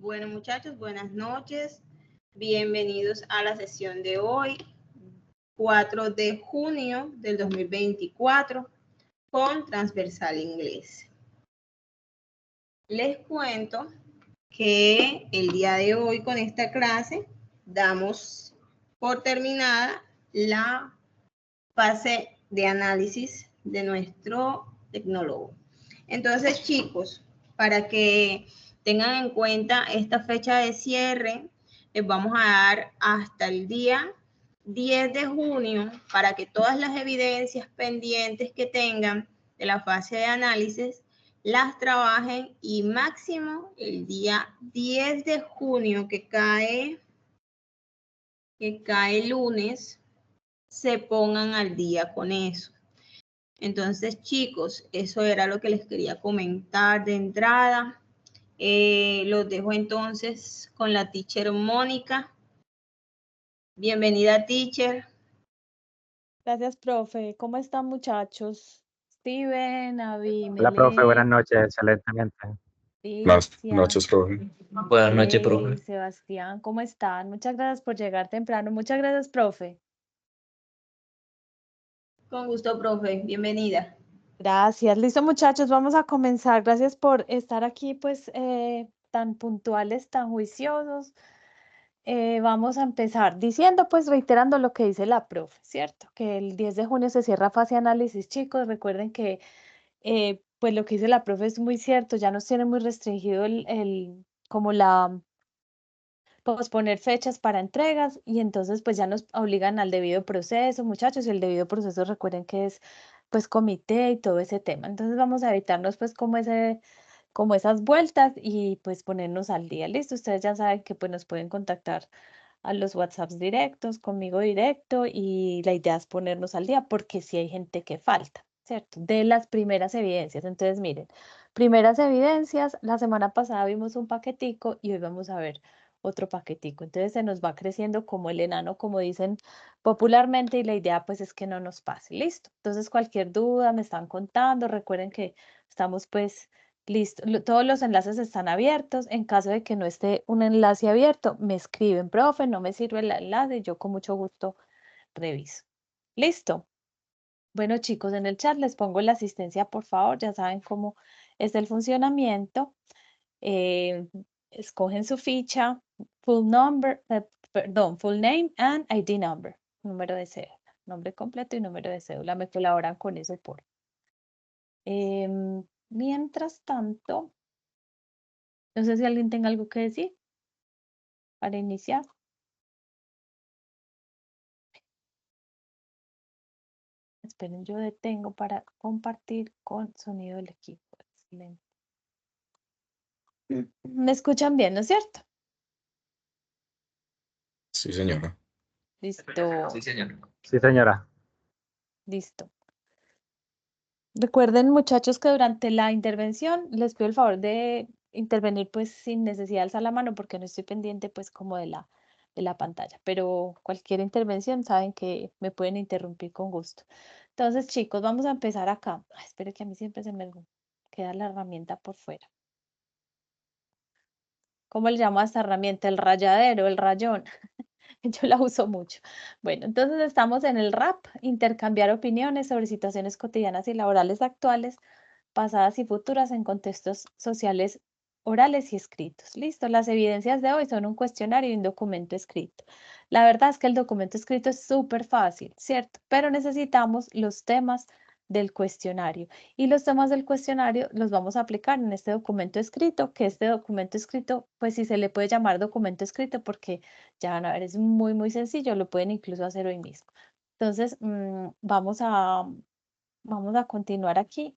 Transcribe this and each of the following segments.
Bueno, muchachos, buenas noches. Bienvenidos a la sesión de hoy, 4 de junio del 2024, con Transversal Inglés. Les cuento que el día de hoy con esta clase damos por terminada la fase de análisis de nuestro tecnólogo. Entonces, chicos, para que tengan en cuenta esta fecha de cierre, les vamos a dar hasta el día 10 de junio para que todas las evidencias pendientes que tengan de la fase de análisis las trabajen y máximo el día 10 de junio que cae lunes, se pongan al día con eso. Entonces, chicos, eso era lo que les quería comentar de entrada. Los dejo entonces con la teacher Mónica. Bienvenida, teacher. Gracias, profe. ¿Cómo están, muchachos? Steven, Avi, Hola, profe, buenas Melén, noches, excelentemente. Buenas noches, profe. Buenas noches, profe. Sebastián, ¿cómo están? Muchas gracias por llegar temprano. Muchas gracias, profe. Con gusto, profe. Bienvenida. Gracias. Listo, muchachos, vamos a comenzar. Gracias por estar aquí, pues, tan puntuales, tan juiciosos. Vamos a empezar diciendo, pues, reiterando lo que dice la profe, ¿cierto? Que el 10 de junio se cierra fase de análisis, chicos. Recuerden que pues lo que dice la profe es muy cierto, ya nos tiene muy restringido como la posponer fechas para entregas y entonces pues ya nos obligan al debido proceso, muchachos, y el debido proceso recuerden que es pues comité y todo ese tema. Entonces vamos a evitarnos pues como esas vueltas y pues ponernos al día. Listo, ustedes ya saben que pues nos pueden contactar a los WhatsApps directos, conmigo directo y la idea es ponernos al día porque si hay gente que falta. ¿Cierto? De las primeras evidencias. Entonces, miren, primeras evidencias, la semana pasada vimos un paquetico y hoy vamos a ver otro paquetico. Entonces se nos va creciendo como el enano, como dicen popularmente, y la idea pues es que no nos pase. Listo. Entonces, cualquier duda me están contando. Recuerden que estamos pues listo. Todos los enlaces están abiertos. En caso de que no esté un enlace abierto, me escriben, profe, no me sirve el enlace, yo con mucho gusto reviso. Listo. Bueno, chicos, en el chat les pongo la asistencia, por favor, ya saben cómo es el funcionamiento. Escogen su ficha, full name and ID number, número de cédula, nombre completo y número de cédula. Me colaboran con eso, por. Mientras tanto, no sé si alguien tenga algo que decir para iniciar. Esperen, yo detengo para compartir con sonido del equipo. Excelente. ¿Me escuchan bien, no es cierto? Sí, señora. Listo. Sí, señor. Sí, señora. Listo. Recuerden, muchachos, que durante la intervención les pido el favor de intervenir pues sin necesidad de alzar la mano porque no estoy pendiente pues como de la pantalla, pero cualquier intervención saben que me pueden interrumpir con gusto. Entonces, chicos, vamos a empezar acá. Ay, espere que a mí siempre se me queda la herramienta por fuera. ¿Cómo le llamo a esta herramienta? El rayadero, el rayón. Yo la uso mucho. Bueno, entonces estamos en el RAP, intercambiar opiniones sobre situaciones cotidianas y laborales actuales, pasadas y futuras en contextos sociales orales y escritos. Listo, las evidencias de hoy son un cuestionario y un documento escrito. La verdad es que el documento escrito es súper fácil, ¿cierto? Pero necesitamos los temas del cuestionario y los temas del cuestionario los vamos a aplicar en este documento escrito, que este documento escrito, pues sí se le puede llamar documento escrito porque ya van a ver, es muy, muy sencillo, lo pueden incluso hacer hoy mismo. Entonces, vamos a continuar aquí.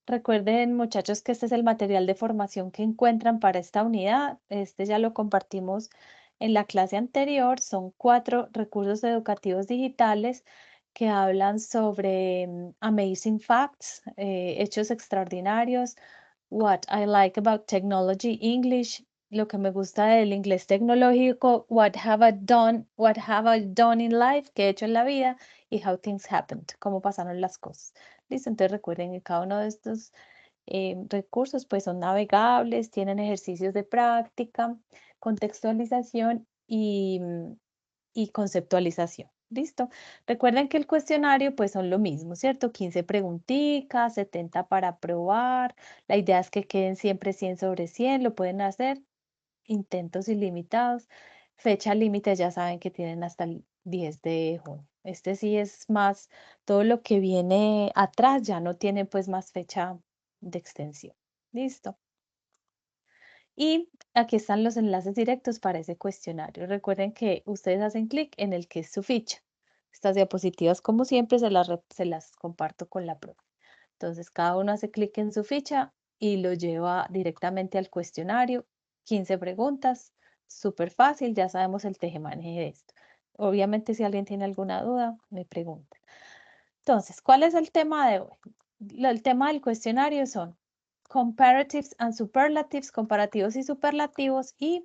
Recuerden, muchachos, que este es el material de formación que encuentran para esta unidad. Este ya lo compartimos en la clase anterior. Son 4 recursos educativos digitales que hablan sobre amazing facts, hechos extraordinarios, what I like about technology English, lo que me gusta del inglés tecnológico, what have I done in life, qué he hecho en la vida, y how things happened, cómo pasaron las cosas. Listo, entonces recuerden que cada uno de estos recursos pues son navegables, tienen ejercicios de práctica, contextualización y conceptualización. ¿Listo? Recuerden que el cuestionario pues son lo mismo, ¿cierto? 15 preguntitas, 70 para probar. La idea es que queden siempre 100 sobre 100, lo pueden hacer. Intentos ilimitados. Fecha límite, ya saben que tienen hasta el 10 de junio. Este sí es más, todo lo que viene atrás ya no tiene pues más fecha de extensión. ¿Listo? Y aquí están los enlaces directos para ese cuestionario. Recuerden que ustedes hacen clic en el que es su ficha. Estas diapositivas, como siempre, se las comparto con la profe. Entonces, cada uno hace clic en su ficha y lo lleva directamente al cuestionario. 15 preguntas, súper fácil, ya sabemos el tejemaneje de esto. Obviamente, si alguien tiene alguna duda, me pregunta. Entonces, ¿cuál es el tema de hoy? El tema del cuestionario son comparatives and superlatives, comparativos y superlativos, y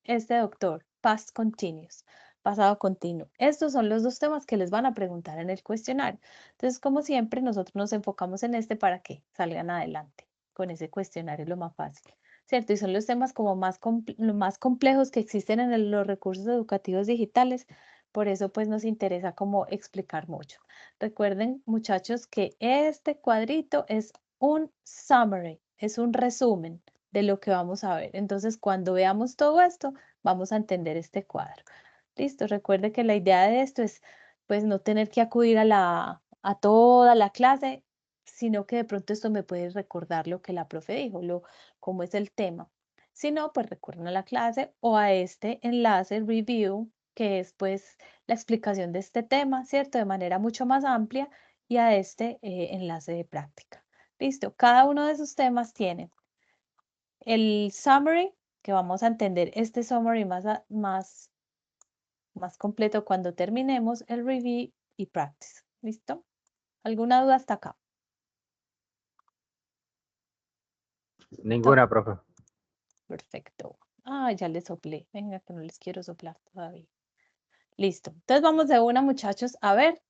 este doctor, past continuous, pasado continuo. Estos son los dos temas que les van a preguntar en el cuestionario. Entonces, como siempre, nosotros nos enfocamos en este para que salgan adelante con ese cuestionario, lo más fácil, ¿cierto? Y son los temas como más complejos que existen en los recursos educativos digitales. Por eso, pues, nos interesa como explicar mucho. Recuerden, muchachos, que este cuadrito es un summary, es un resumen de lo que vamos a ver. Entonces, cuando veamos todo esto, vamos a entender este cuadro. Listo, recuerde que la idea de esto es, pues, no tener que acudir a toda la clase, sino que de pronto esto me puede recordar lo que la profe dijo, cómo es el tema. Si no, pues recuerden a la clase o a este enlace review, que es pues la explicación de este tema, ¿cierto? De manera mucho más amplia, y a este enlace de práctica. Listo, cada uno de esos temas tiene el summary, que vamos a entender este summary más completo cuando terminemos el review y practice. ¿Listo? ¿Alguna duda hasta acá? Ninguna, profe. Perfecto. Ah, ya les soplé. Venga, que no les quiero soplar todavía. Listo. Entonces vamos de una, muchachos, a ver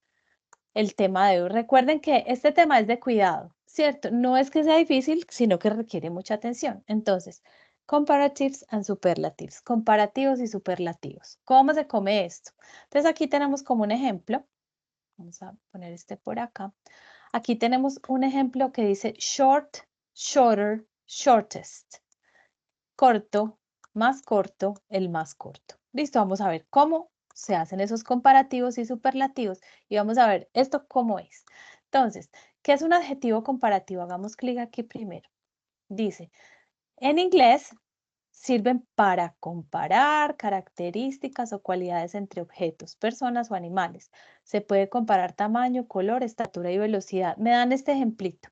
el tema de hoy. Recuerden que este tema es de cuidado, ¿cierto? No es que sea difícil, sino que requiere mucha atención. Entonces, comparatives and superlatives, comparativos y superlativos. ¿Cómo se come esto? Entonces aquí tenemos como un ejemplo. Vamos a poner este por acá. Aquí tenemos un ejemplo que dice short, shorter, shortest. Corto, más corto, el más corto. Listo, vamos a ver cómo se hacen esos comparativos y superlativos y vamos a ver esto cómo es. Entonces, ¿qué es un adjetivo comparativo? Hagamos clic aquí primero. Dice, en inglés sirven para comparar características o cualidades entre objetos, personas o animales. Se puede comparar tamaño, color, estatura y velocidad. Me dan este ejemplito.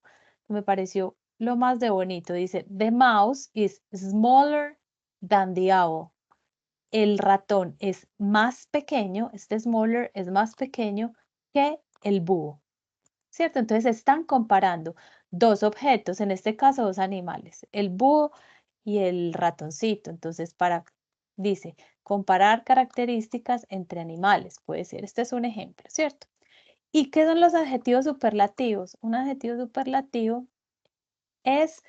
Me pareció lo más de bonito. Dice, the mouse is smaller than the owl. El ratón es más pequeño, este smaller es más pequeño que el búho. ¿Cierto? Entonces están comparando dos objetos, en este caso dos animales, el búho y el ratoncito. Entonces, dice, comparar características entre animales, puede ser, este es un ejemplo, ¿cierto? ¿Y qué son los adjetivos superlativos? Un adjetivo superlativo es,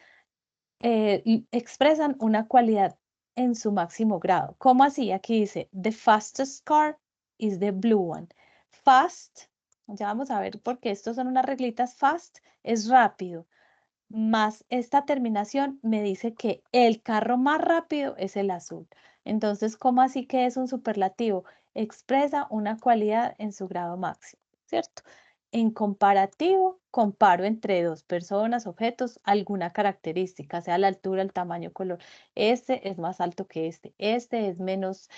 expresan una cualidad en su máximo grado. ¿Cómo así? Aquí dice, the fastest car is the blue one. Fast, ya vamos a ver porque estos son unas reglitas. Fast es rápido, más esta terminación me dice que el carro más rápido es el azul. Entonces, ¿cómo así que es un superlativo? Expresa una cualidad en su grado máximo, ¿cierto? En comparativo, comparo entre dos personas, objetos, alguna característica, sea la altura, el tamaño, color. Este es más alto que este es menos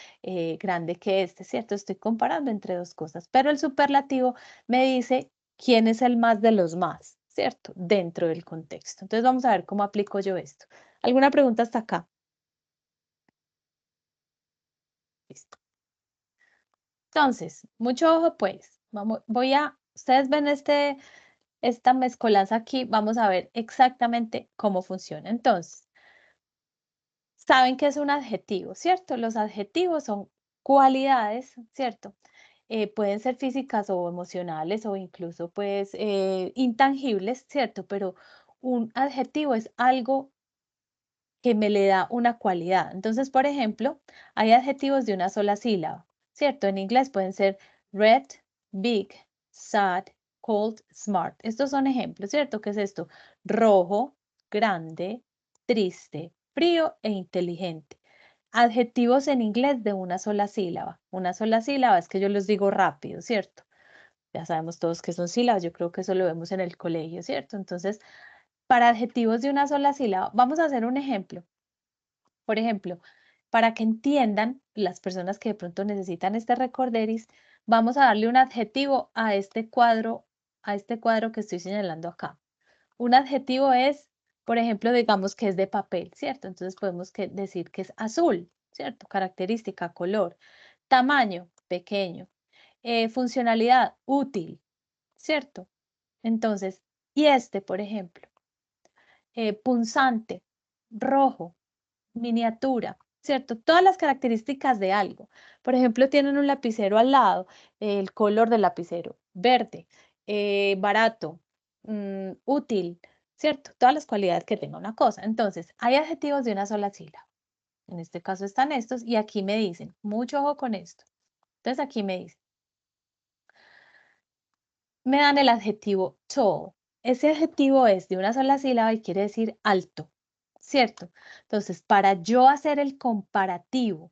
grande que este, ¿cierto? Estoy comparando entre dos cosas, pero el superlativo me dice quién es el más de los más, ¿cierto? Dentro del contexto. Entonces vamos a ver cómo aplico yo esto. ¿Alguna pregunta hasta acá? Listo. Entonces, mucho ojo pues. Ustedes ven esta mezcolanza aquí, vamos a ver exactamente cómo funciona. Entonces, saben que es un adjetivo, ¿cierto? Los adjetivos son cualidades, ¿cierto? Pueden ser físicas o emocionales o incluso pues intangibles, ¿cierto? Pero un adjetivo es algo que me le da una cualidad. Entonces, por ejemplo, hay adjetivos de una sola sílaba, ¿cierto? En inglés pueden ser red, big, sad, cold, smart. Estos son ejemplos, ¿cierto? ¿Qué es esto? Rojo, grande, triste, frío e inteligente. Adjetivos en inglés de una sola sílaba. Una sola sílaba es que yo los digo rápido, ¿cierto? Ya sabemos todos que son sílabas, yo creo que eso lo vemos en el colegio, ¿cierto? Entonces, para adjetivos de una sola sílaba, vamos a hacer un ejemplo. Por ejemplo, para que entiendan las personas que de pronto necesitan este recorderis, vamos a darle un adjetivo a este cuadro que estoy señalando acá. Un adjetivo es, por ejemplo, digamos que es de papel, ¿cierto? Entonces podemos decir que es azul, ¿cierto? Característica, color. Tamaño, pequeño. Funcionalidad, útil, ¿cierto? Entonces, y este, por ejemplo, punzante, rojo, miniatura, ¿cierto? Todas las características de algo. Por ejemplo, tienen un lapicero al lado, el color del lapicero, verde, barato, útil, ¿cierto? Todas las cualidades que tenga una cosa. Entonces, hay adjetivos de una sola sílaba. En este caso están estos y aquí me dicen, mucho ojo con esto. Entonces aquí me dicen, me dan el adjetivo tall. Ese adjetivo es de una sola sílaba y quiere decir alto, ¿cierto? Entonces, para yo hacer el comparativo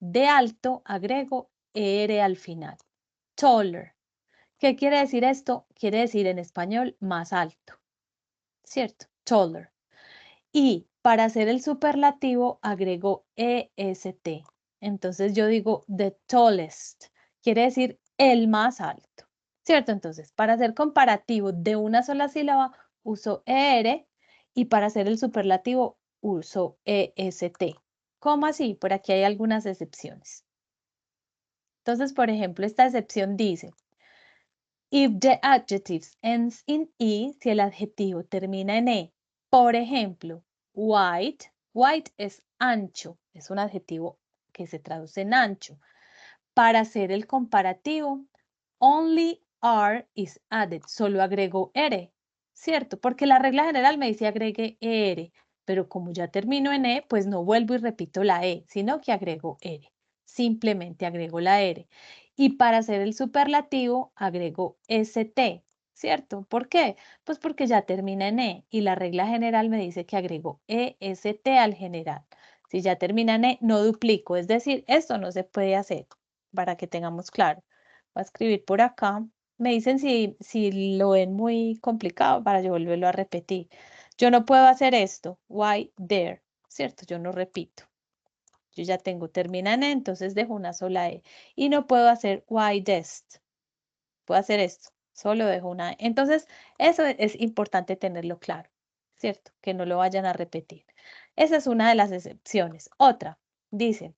de alto, agrego ER al final. Taller. ¿Qué quiere decir esto? Quiere decir en español más alto, ¿cierto? Taller. Y para hacer el superlativo, agrego EST. Entonces yo digo the tallest. Quiere decir el más alto, ¿cierto? Entonces, para hacer comparativo de una sola sílaba, uso ER y para hacer el superlativo, uso EST. ¿Cómo así? Por aquí hay algunas excepciones. Entonces, por ejemplo, esta excepción dice, if the adjective ends in E, si el adjetivo termina en E, por ejemplo, white, white es ancho, es un adjetivo que se traduce en ancho. Para hacer el comparativo, only R is added, solo agrego R, ¿cierto? Porque la regla general me dice agregue ER, pero como ya termino en E, pues no vuelvo y repito la E, sino que agrego R. Simplemente agrego la R. Y para hacer el superlativo, agrego ST, ¿cierto? ¿Por qué? Pues porque ya termina en E y la regla general me dice que agrego EST al general. Si ya termina en E, no duplico, es decir, esto no se puede hacer, para que tengamos claro. Voy a escribir por acá. Me dicen si lo ven muy complicado para yo volverlo a repetir. Yo no puedo hacer esto. Why there, ¿cierto? Yo no repito. Yo ya tengo termina en E, entonces dejo una sola E. Y no puedo hacer why dest. Puedo hacer esto. Solo dejo una E. Entonces, eso es importante tenerlo claro, ¿cierto? Que no lo vayan a repetir. Esa es una de las excepciones. Otra, dice,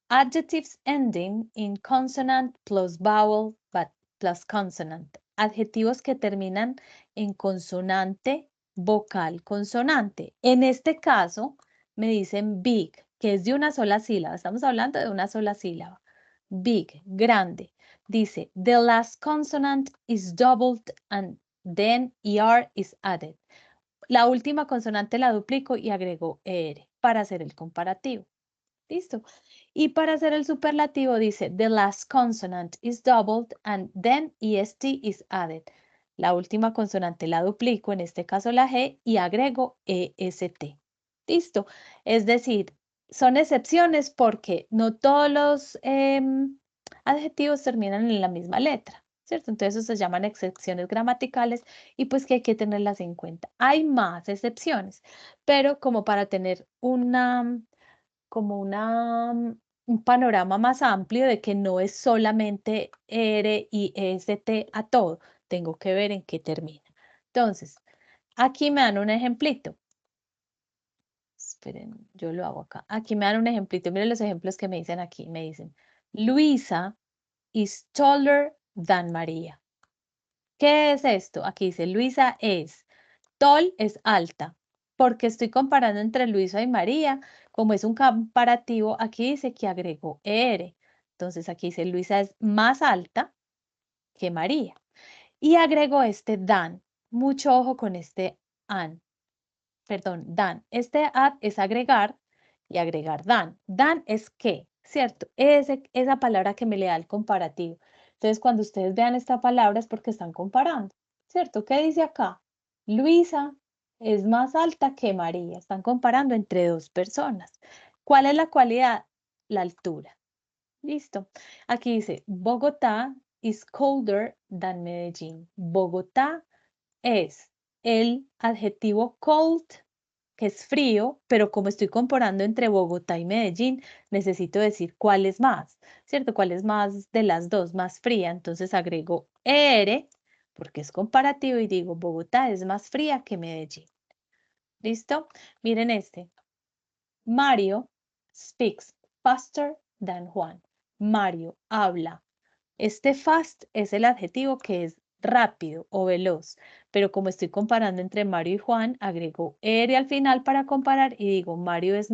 adjectives ending in consonant plus vowel but plus consonant. Adjetivos que terminan en consonante, vocal, consonante. En este caso, me dicen big, que es de una sola sílaba. Estamos hablando de una sola sílaba. Big, grande. Dice, the last consonant is doubled and then ER is added. La última consonante la duplico y agrego ER para hacer el comparativo. ¿Listo? Y para hacer el superlativo dice, the last consonant is doubled and then EST is added. La última consonante la duplico, en este caso la G, y agrego EST. ¿Listo? Es decir, son excepciones porque no todos los adjetivos terminan en la misma letra, ¿cierto? Entonces eso se llaman excepciones gramaticales y pues que hay que tenerlas en cuenta. Hay más excepciones, pero como para tener un panorama más amplio de que no es solamente R y EST a todo, tengo que ver en qué termina. Entonces, aquí me dan un ejemplito. Esperen, yo lo hago acá. Aquí me dan un ejemplito. Miren los ejemplos que me dicen aquí. Me dicen, Luisa is taller than María. ¿Qué es esto? Aquí dice, Luisa es. Tall es alta. Porque estoy comparando entre Luisa y María. Como es un comparativo, aquí dice que agrego ER. Entonces aquí dice Luisa es más alta que María. Y agrego este than. Mucho ojo con este an. Perdón, dan. Este add es agregar y agregar dan. Dan es qué, ¿cierto? Esa palabra que me le da el comparativo. Entonces, cuando ustedes vean esta palabra es porque están comparando, ¿cierto? ¿Qué dice acá? Luisa es más alta que María. Están comparando entre dos personas. ¿Cuál es la cualidad? La altura. Listo. Aquí dice, Bogotá is colder than Medellín. Bogotá es el adjetivo cold, que es frío, pero como estoy comparando entre Bogotá y Medellín, necesito decir cuál es más, ¿cierto? ¿Cuál es más de las dos, más fría? Entonces agrego ER, porque es comparativo, y digo, Bogotá es más fría que Medellín. ¿Listo? Miren este. Mario speaks faster than Juan. Mario habla. Este fast es el adjetivo que es rápido o veloz, pero como estoy comparando entre Mario y Juan, agrego ER al final para comparar y digo, Mario es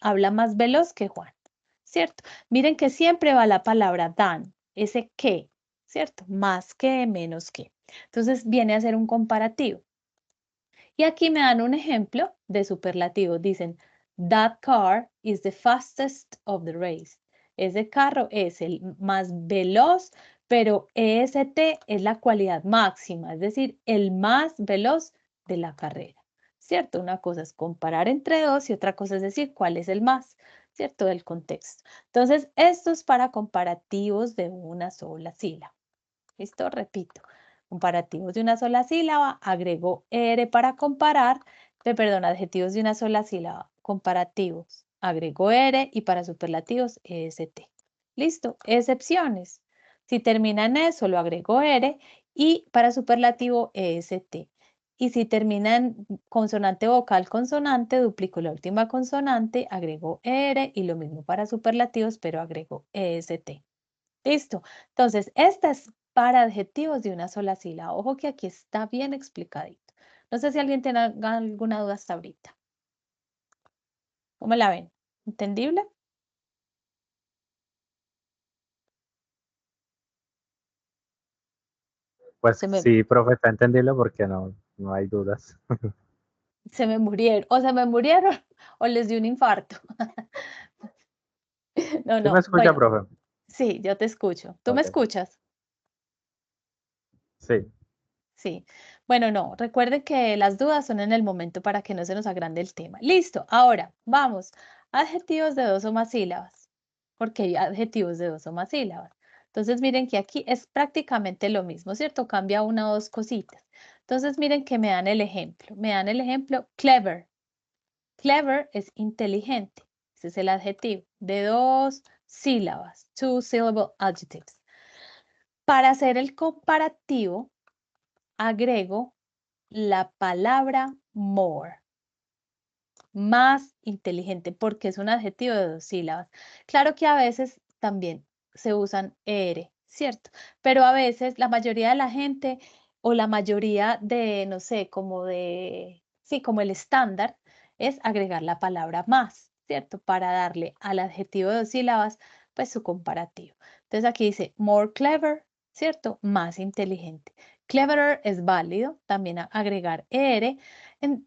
habla más veloz que Juan, ¿cierto? Miren que siempre va la palabra than, ese que, ¿cierto? Más que, menos que. Entonces viene a ser un comparativo. Y aquí me dan un ejemplo de superlativo. Dicen, that car is the fastest of the race. Ese carro es el más veloz, pero EST es la cualidad máxima, es decir, el más veloz de la carrera. ¿Cierto? Una cosa es comparar entre dos y otra cosa es decir cuál es el más, ¿cierto? Del contexto. Entonces, esto es para comparativos de una sola sílaba. ¿Listo? Repito. Comparativos de una sola sílaba, agrego ER para comparar, perdón, adjetivos de una sola sílaba, comparativos, agrego ER y para superlativos EST. ¿Listo? Excepciones. Si termina en E, solo agrego ER y para superlativo EST. Y si termina en consonante vocal consonante, duplico la última consonante, agrego ER y lo mismo para superlativos, pero agrego EST. ¿Listo? Entonces, esta es para adjetivos de una sola sílaba. Ojo que aquí está bien explicadito. No sé si alguien tiene alguna duda hasta ahorita. ¿Cómo la ven? ¿Entendible? Pues Se me, sí, profe, está entendible porque no hay dudas. se me murieron, o les dio un infarto. No, ¿Sí me no, escucha, bueno, profe? sí, yo te escucho. ¿Tú me Ok. escuchas? Sí. Sí. Bueno, no, recuerden que las dudas son en el momento para que no se nos agrande el tema. Listo, ahora vamos. Adjetivos de dos o más sílabas, porque hay adjetivos de dos o más sílabas. Entonces, miren que aquí es prácticamente lo mismo, ¿cierto? Cambia una o dos cositas. Entonces, miren que me dan el ejemplo. Me dan el ejemplo clever. Clever es inteligente. Ese es el adjetivo de dos sílabas, two syllable adjectives. Para hacer el comparativo, agrego la palabra more, más inteligente, porque es un adjetivo de dos sílabas. Claro que a veces también se usan ER, ¿cierto? Pero a veces la mayoría de la gente o la mayoría de, no sé, sí, como el estándar es agregar la palabra más, ¿cierto? Para darle al adjetivo de dos sílabas, pues su comparativo. Entonces aquí dice more clever, ¿cierto? Más inteligente. Cleverer es válido, también agregar ER,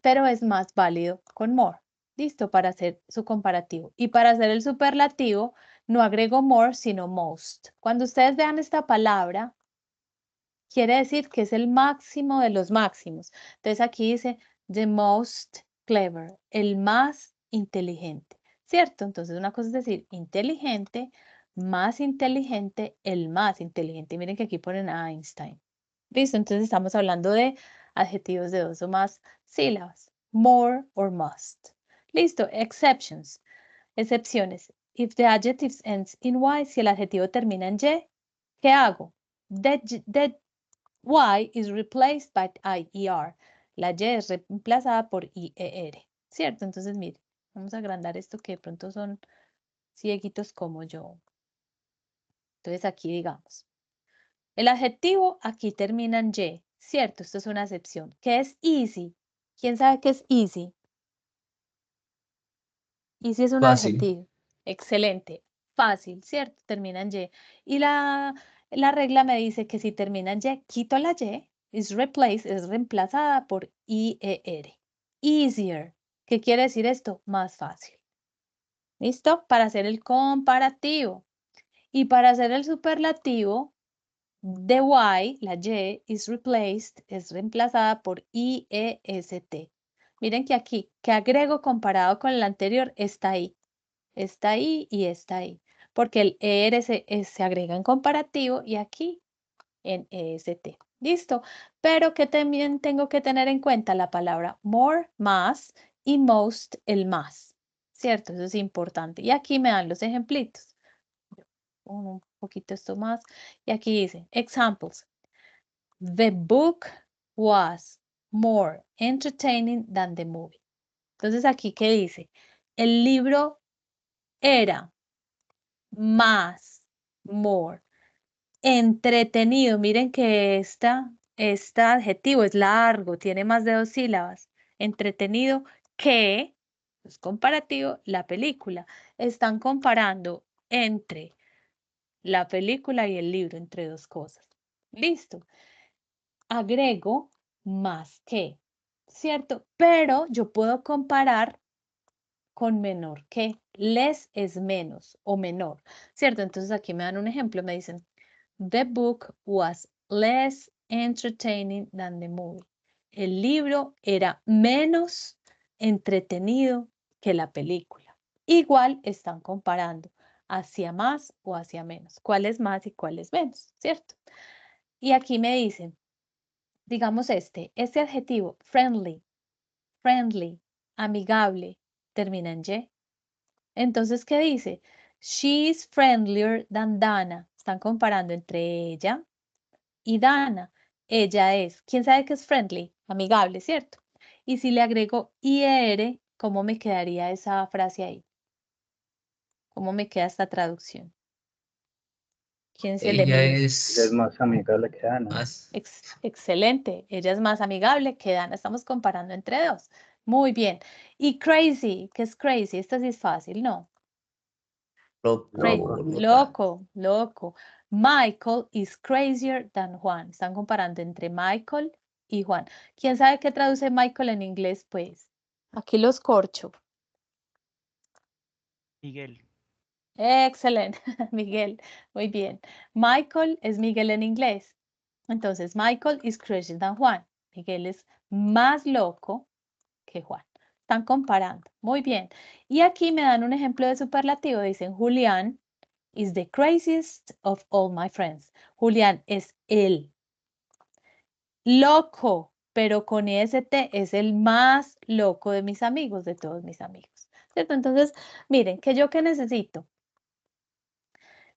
pero es más válido con more. Listo, para hacer su comparativo. Y para hacer el superlativo, no agrego more, sino most. Cuando ustedes vean esta palabra, quiere decir que es el máximo de los máximos. Entonces aquí dice the most clever, el más inteligente, ¿cierto? Entonces una cosa es decir inteligente, más inteligente, el más inteligente. Y miren que aquí ponen a Einstein. Listo, entonces estamos hablando de adjetivos de dos o más sílabas. More or must. Listo, exceptions. Excepciones. If the adjective ends in Y, si el adjetivo termina en Y, ¿qué hago? That Y is replaced by IER. La Y es reemplazada por IER. ¿Cierto? Entonces, mire, vamos a agrandar esto que de pronto son cieguitos como yo. Entonces, aquí digamos. El adjetivo aquí termina en Y, ¿cierto? Esto es una excepción. ¿Qué es easy? ¿Quién sabe qué es easy? Easy es un Fácil. adjetivo. Excelente. Fácil, ¿cierto? Termina en Y. Y la regla me dice que si termina en Y, quito la Y is replaced, es reemplazada por IER. Easier. ¿Qué quiere decir esto? Más fácil. ¿Listo? Para hacer el comparativo. Y para hacer el superlativo, the Y, la Y, is replaced, es reemplazada por IEST. Miren que aquí, que agrego comparado con el anterior, está ahí. Está ahí y está ahí. Porque el ER se agrega en comparativo y aquí en EST. ¿Listo? Pero que también tengo que tener en cuenta la palabra more, más, y most, el más. ¿Cierto? Eso es importante. Y aquí me dan los ejemplitos. Un poquito esto más. Y aquí dice, examples. The book was more entertaining than the movie. Entonces aquí, ¿qué dice? El libro era más, more, entretenido. Miren que este adjetivo es largo, tiene más de 2 sílabas. Entretenido que, es comparativo, la película. Están comparando entre la película y el libro, entre dos cosas. Listo. Agrego más que, ¿cierto? Pero yo puedo comparar con menor que. Less es menos o menor, ¿cierto? Entonces aquí me dan un ejemplo, me dicen, the book was less entertaining than the movie. El libro era menos entretenido que la película. Igual están comparando hacia más o hacia menos. ¿Cuál es más y cuál es menos? ¿Cierto? Y aquí me dicen, digamos este adjetivo, friendly, amigable, termina en Y. Entonces, ¿qué dice? She's friendlier than Dana. Están comparando entre ella y Dana. Ella es, ¿quién sabe qué es friendly? Amigable, ¿cierto? Y si le agrego IR, ¿cómo me quedaría esa frase ahí? ¿Cómo me queda esta traducción? ¿Quién se le Ella mide? Ella es es más amigable que Ana. más. Excelente. Ella es más amigable que Dana. Estamos comparando entre dos. Muy bien. Y crazy, ¿qué es crazy? Esta sí es fácil, ¿no? Loco. Loco. Michael is crazier than Juan. Están comparando entre Michael y Juan. ¿Quién sabe qué traduce Michael en inglés? Pues aquí los corcho. Miguel. Excelente, Miguel. Muy bien. Michael es Miguel en inglés. Entonces, Michael is crazier than Juan. Miguel es más loco que Juan. Están comparando. Muy bien. Y aquí me dan un ejemplo de superlativo. Dicen, Julián is the craziest of all my friends. Julián es el loco, pero con EST es el más loco de mis amigos, de todos mis amigos. ¿Cierto? Entonces, miren, ¿qué yo qué necesito?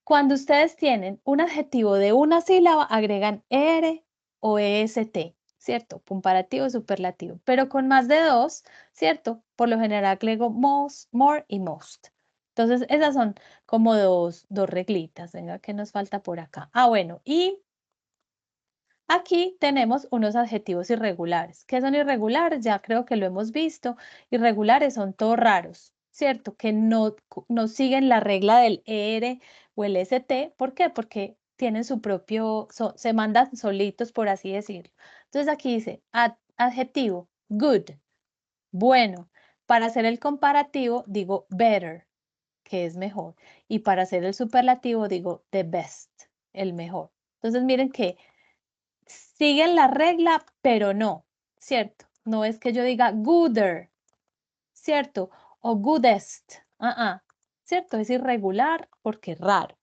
Cuando ustedes tienen un adjetivo de una sílaba, agregan ER o EST, ¿cierto? Comparativo, superlativo. Pero con más de 2, ¿cierto? Por lo general agrego most, more y most. Entonces, esas son como dos reglitas. Venga, ¿qué nos falta por acá? Ah, bueno, y aquí tenemos unos adjetivos irregulares. ¿Qué son irregulares? Ya creo que lo hemos visto. Irregulares son todos raros, ¿cierto? Que no siguen la regla del ER o el ST. ¿Por qué? Porque tienen su propio, se mandan solitos, por así decirlo. Entonces aquí dice adjetivo, good, bueno. Para hacer el comparativo digo better, que es mejor. Y para hacer el superlativo digo the best, el mejor. Entonces miren que siguen la regla, pero no, ¿cierto? No es que yo diga gooder, ¿cierto? O goodest, ¿cierto? Es irregular porque es raro.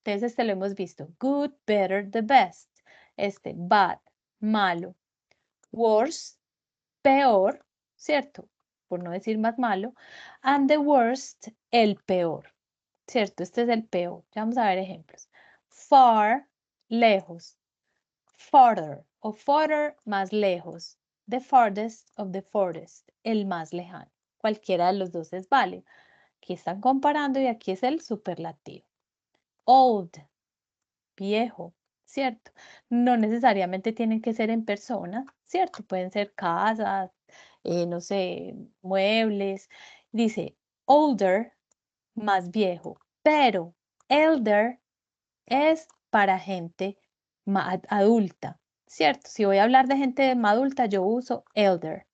Entonces, este lo hemos visto. Good, better, the best. Este, bad, malo. Worse, peor, ¿cierto? Por no decir más malo. And the worst, el peor, ¿cierto? Este es el peor. Ya vamos a ver ejemplos. Far, lejos. Farther o farther, más lejos. The farthest of the forest, el más lejano. Cualquiera de los dos es válido. Aquí están comparando y aquí es el superlativo. Old, viejo, ¿cierto? No necesariamente tienen que ser en persona, ¿cierto? Pueden ser casas, no sé, muebles. Dice older, más viejo, pero elder es para gente adulta, ¿cierto? Si voy a hablar de gente adulta, yo uso elder.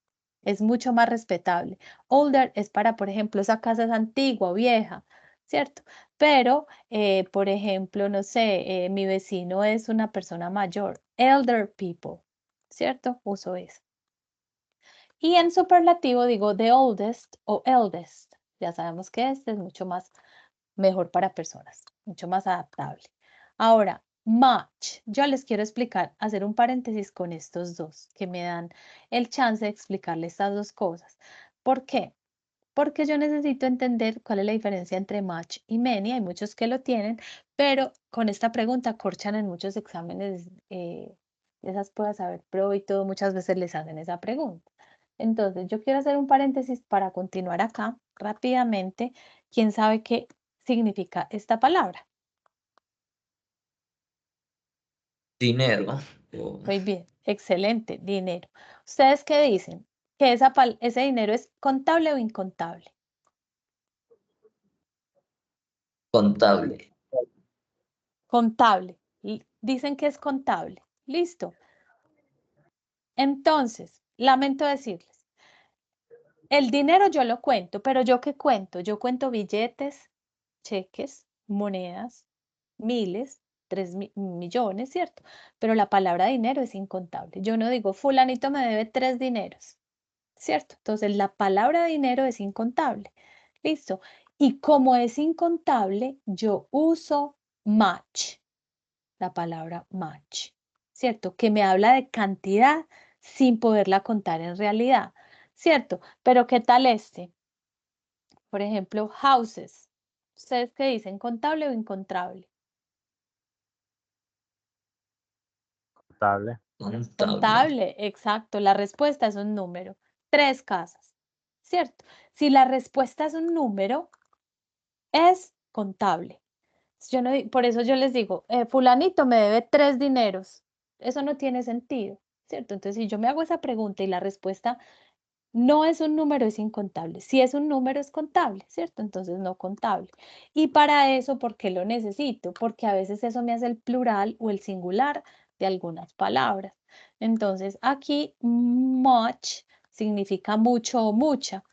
Es mucho más respetable. Older es para, por ejemplo, esa casa es antigua o vieja, ¿cierto? Pero, por ejemplo, no sé, mi vecino es una persona mayor. Elder people, ¿cierto? Uso eso. Y en superlativo digo the oldest o eldest. Ya sabemos que este es mucho más mejor para personas, mucho más adaptable. Ahora, much. Yo les quiero explicar, hacer un paréntesis con estos dos, que me dan el chance de explicarles estas dos cosas. ¿Por qué? Porque yo necesito entender cuál es la diferencia entre much y many. Hay muchos que lo tienen, pero con esta pregunta corchan en muchos exámenes de esas pruebas saber pro y todo, muchas veces les hacen esa pregunta. Entonces, yo quiero hacer un paréntesis para continuar acá rápidamente. ¿Quién sabe qué significa esta palabra? Dinero. Muy bien, excelente, dinero. ¿Ustedes qué dicen? ¿Que ese dinero es contable o incontable? Contable. Contable. Dicen que es contable. Listo. Entonces, lamento decirles, el dinero yo lo cuento, pero ¿yo qué cuento? Yo cuento billetes, cheques, monedas, miles, 3 millones, ¿cierto? Pero la palabra dinero es incontable. Yo no digo, fulanito me debe 3 dineros, ¿cierto? Entonces, la palabra dinero es incontable. Listo. Y como es incontable, yo uso much, la palabra much, ¿cierto? Que me habla de cantidad sin poderla contar en realidad, ¿cierto? Pero ¿qué tal este? Por ejemplo, houses. ¿Ustedes qué dicen? ¿Contable o incontable? Contable. Contable. Contable, exacto. La respuesta es un número. 3 casas, ¿cierto? Si la respuesta es un número, es contable. Yo no, por eso yo les digo, fulanito me debe 3 dineros. Eso no tiene sentido, ¿cierto? Entonces, si yo me hago esa pregunta y la respuesta no es un número, es incontable. Si es un número, es contable, ¿cierto? Entonces, no contable. Y para eso, ¿por qué lo necesito? Porque a veces eso me hace el plural o el singular de algunas palabras. Entonces, aquí much significa mucho o mucha.